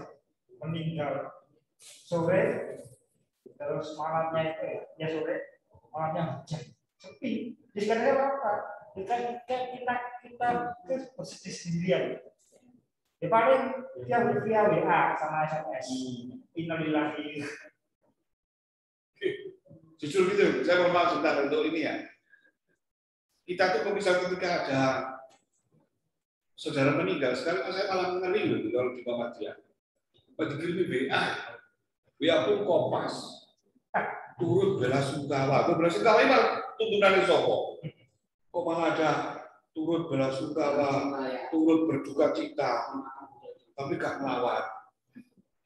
meninggal sore terus malamnya itu ya sore malamnya hujan sepi jadi kadang apa kita bersedih sendirian ya paling dia via WA sama SMS innalillahi Justru gitu saya mau maaf sebentar untuk ini ya kita tuh kalau ketika ada saudara meninggal sekarang saya malah ngeri loh kalau di Muhammadiyah dikirimi WA pun Kompas turut bela sungkawa. Bela sungkawa ini tuntunan sopo. Kok malah ada turut bela sungkawa, turut berduka cita, tapi gak melawan.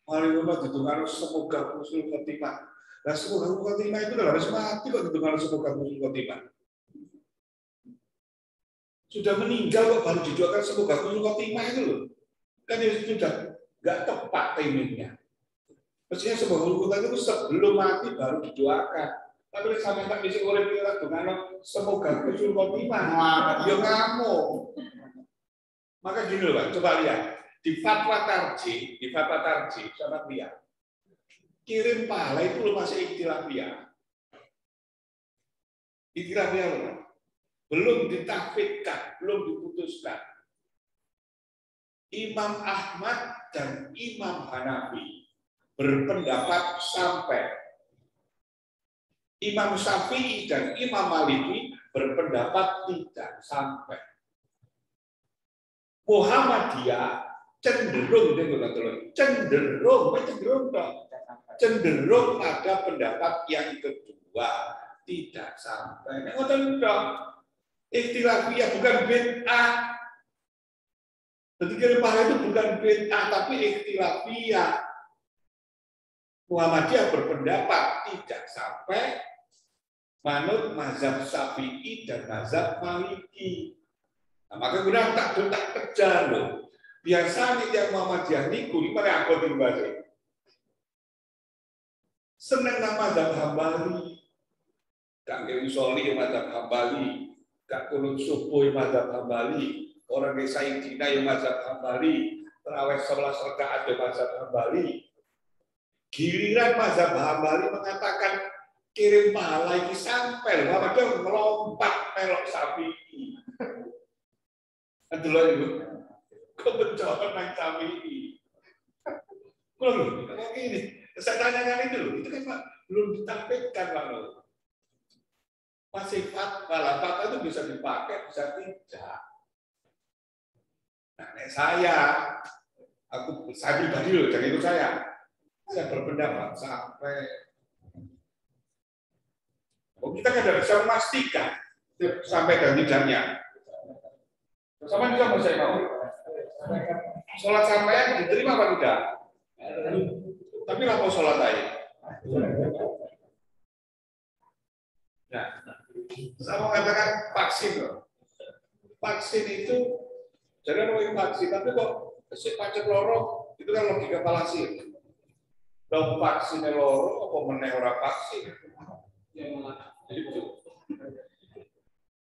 Mari Bapak dituntunan semoga husnul khotimah. Nah semoga husnul khotimah itu harus mati kok dituntunan semoga husnul khotimah. Sudah meninggal kok baru didoakan semoga husnul khotimah itu loh. Kan itu sudah nggak tepat timingnya. Mestinya semoga husnul khotimah itu sebelum mati baru didoakan. Tapi sampai tak bisa oleh kita dengan semoga husnul khotimah. Dia ngamuk. Maka gini loh Pak, coba lihat di fatwa tarjih, sama lihat. Kirim pahala itu loh masih ikhtilafiyah. Ikhtilafiyah loh. Belum ditafidkan, belum diputuskan. Imam Ahmad dan Imam Hanafi berpendapat sampai. Imam Syafi'i dan Imam Maliki berpendapat tidak sampai. Muhammadiyah cenderung pada pendapat yang kedua, tidak sampai. Ikhtilafiyah bukan bid'ah. Ketika pahala itu bukan bid'ah tapi ikhtilafiyah. Muhammadiyah berpendapat tidak sampai manut mazhab Syafi'i dan mazhab Maliki. Nah, maka kemudian tak kejar loh. Biasanya yang Muhammadiyah niku ini pada aku timbali. Seneng nama mazhab Hambali. Kang Usoli mazhab Hambali. Kak kunut subuh mazhab Hambali, orang desa Sayyidina yang mazhab Hambali, terawih 11 rakaat yang mazhab Hambali. Giliran mazhab Hambali mengatakan kirim pahala ini sampai, bahwa dia melompat melok Syafi'i. Itulah itu, kebencoran yang Syafi'i. Kalau ini, saya tanyakan itu kan belum ditampilkan Pak. Masih fatwa itu bisa dipakai, bisa tidak. Nah, saya pribadi loh, jadi itu saya berpendapat sampai. Kita tidak bisa memastikan sampai dan tidaknya. Sama juga mau saya mau. Sholat sampai diterima apa tidak? Tapi lapor sholat aja. Nah, saya mau katakan vaksin loh. Vaksin itu jadi mau vaksin, tapi kok si pacet loro itu kan logika falasi. Kalau vaksinnya loro, apa meneh ora vaksin? Itu.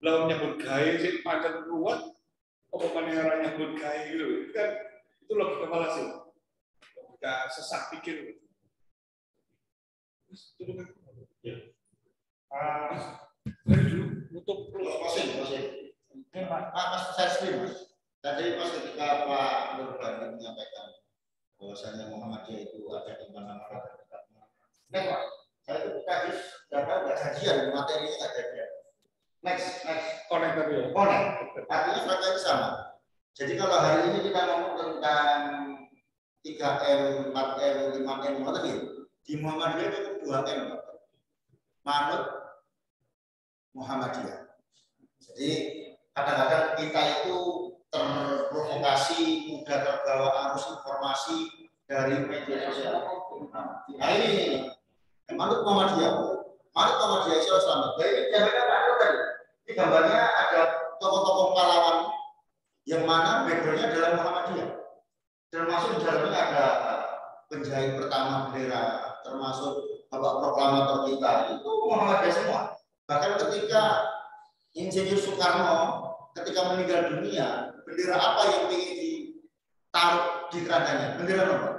Lalu nyebut gaya si pacet ruwet, apa meneh ora nyebut gaya gitu. Itu kan itu logika falasi. Logika sesat pikir. Itu kan. Ya. Untuk Mas saya sendiri Mas. Tadi Mas ketika Pak Nurbani menyampaikan bahwasanya Muhammadiyah itu ada di mana-mana. Pak, saya itu tadi data nggak kajian, materinya nggak kajian. Next, connect tadi ya. Connect. Artinya frekuensi sama. Jadi kalau hari ini kita ngomong tentang 3M, 4M, 5M, di Muhammadiyah itu 2M, manut Muhammadiyah. Jadi kadang-kadang kita itu terprovokasi, mudah terbawa arus informasi dari media sosial. Nah ini manut Muhammadiyah Islam. Jadi gambarnya Pak Nur tadi. Ini gambarnya ada tokoh-tokoh pahlawan yang mana backgroundnya adalah Muhammadiyah. Termasuk di dalamnya ada penjahit pertama bendera, termasuk bapak proklamator kita itu Muhammadiyah semua. Bahkan ketika Insinyur Soekarno ketika meninggal dunia, bendera apa yang ingin ditaruh di kerangkanya? Bendera apa?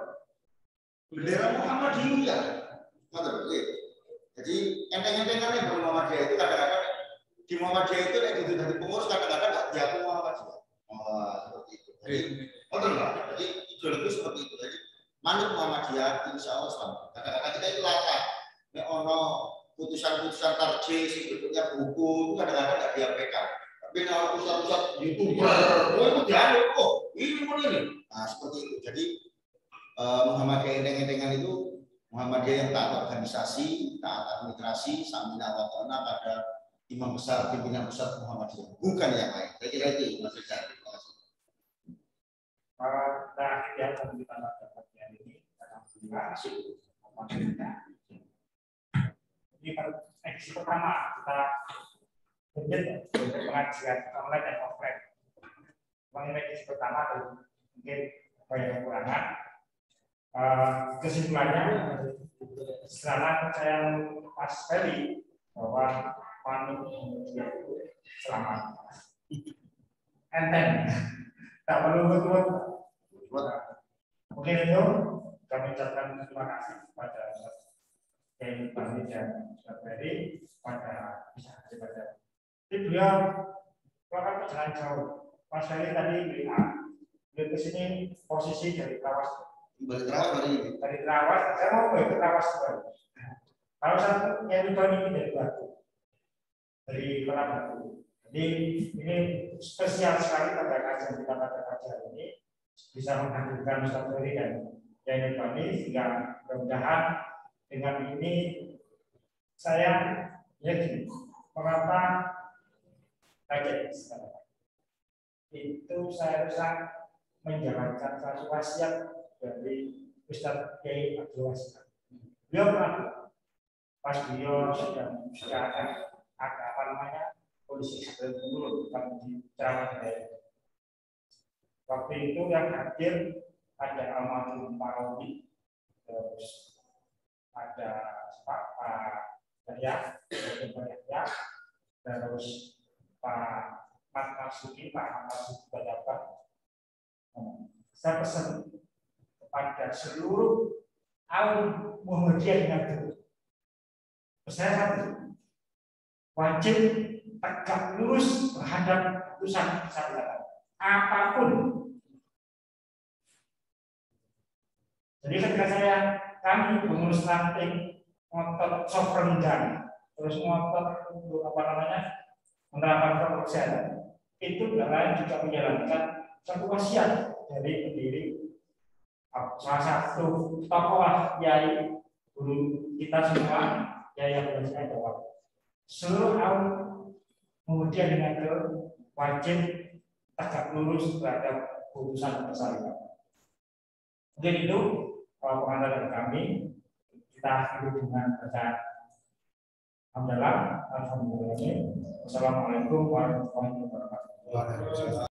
Bendera Muhammadiyah. Jadi enteng-entengannya Muhammadiyah itu kadang-kadang di Muhammadiyah itu itu dari pengurus kadang-kadang nggak diakui Muhammadiyah. Seperti itu. Jadi ideologi seperti itu. Jadi manut Muhammadiyah insya Allah selamat. Kadang-kadang kita itu latah. Nek ono putusan-putusan tarjih sebetulnya buku itu kadang-kadang nggak diapakan. Tapi kalau pusat-pusat YouTuber, itu dialog, ini. Nah seperti itu. Jadi Muhammadiyah enteng-entengan itu Muhammadiyah yang taat organisasi, taat administrasi, samina wa ta'ala pada imam besar, pimpinan pusat Muhammadiyah, bukan yang lain. Saya kira itu Mas Rizal. Terima kasih. Terakhir yang kita lakukan ini alhamdulillah ini edisi pertama kita pengajian online dan offline. mengenai pertama dan mungkin banyak kekurangan. Kesimpulannya, setelah saya Mas Ferry bahwa manusia itu selamat, enteng, tak perlu betul. Mungkin itu kami ucapkan terima kasih kepada Kiai Bani dan Mas Ferry pada bisa hadir. Jadi beliau akan perjalanan jauh. Mas Ferry tadi bilang, beliau ke sini posisi dari Trawas. Dari Trawas, saya mau ke Trawas baru. Kalau satu yang ini dari Batu, dari Kota Batu. Jadi ini spesial sekali pada kajian kita pada kajian ini bisa menghadirkan Ustaz Ferry dan Kiai Bani sehingga mudah-mudahan dengan ini saya yakin mengapa kajian itu saya rasa menjalankan satu wasiat dari Ustaz Kiai Abdul Wasiat. Beliau pernah pas beliau sedang ada apa namanya kondisi sedang menurun di ceramah saya. Waktu itu yang hadir ada almarhum Pak Robi, terus ada Pak Yahya, terus Pak Mat Marsuki, Pak Mat Marsuki Bajabat. Saya pesan kepada seluruh kaum Muhammadiyah yang ada. Saya satu, wajib tegak lurus terhadap putusan syariat apapun. Jadi ketika kami mengurus ranting, ngotot sovereign dan terus ngotot untuk apa namanya menerapkan protokol kesehatan, itu lain juga menjalankan satu wasiat dari pendiri salah satu tokoh Yai guru kita semua. Yang berasal bahwa seluruh kaum kemudian dengan wajib tegak lurus terhadap putusan syariat. Mungkin itu pengantar dari kami. Kita akhiri dengan bacaan hamdalah. Alhamdulillah. Wassalamualaikum warahmatullahi wabarakatuh.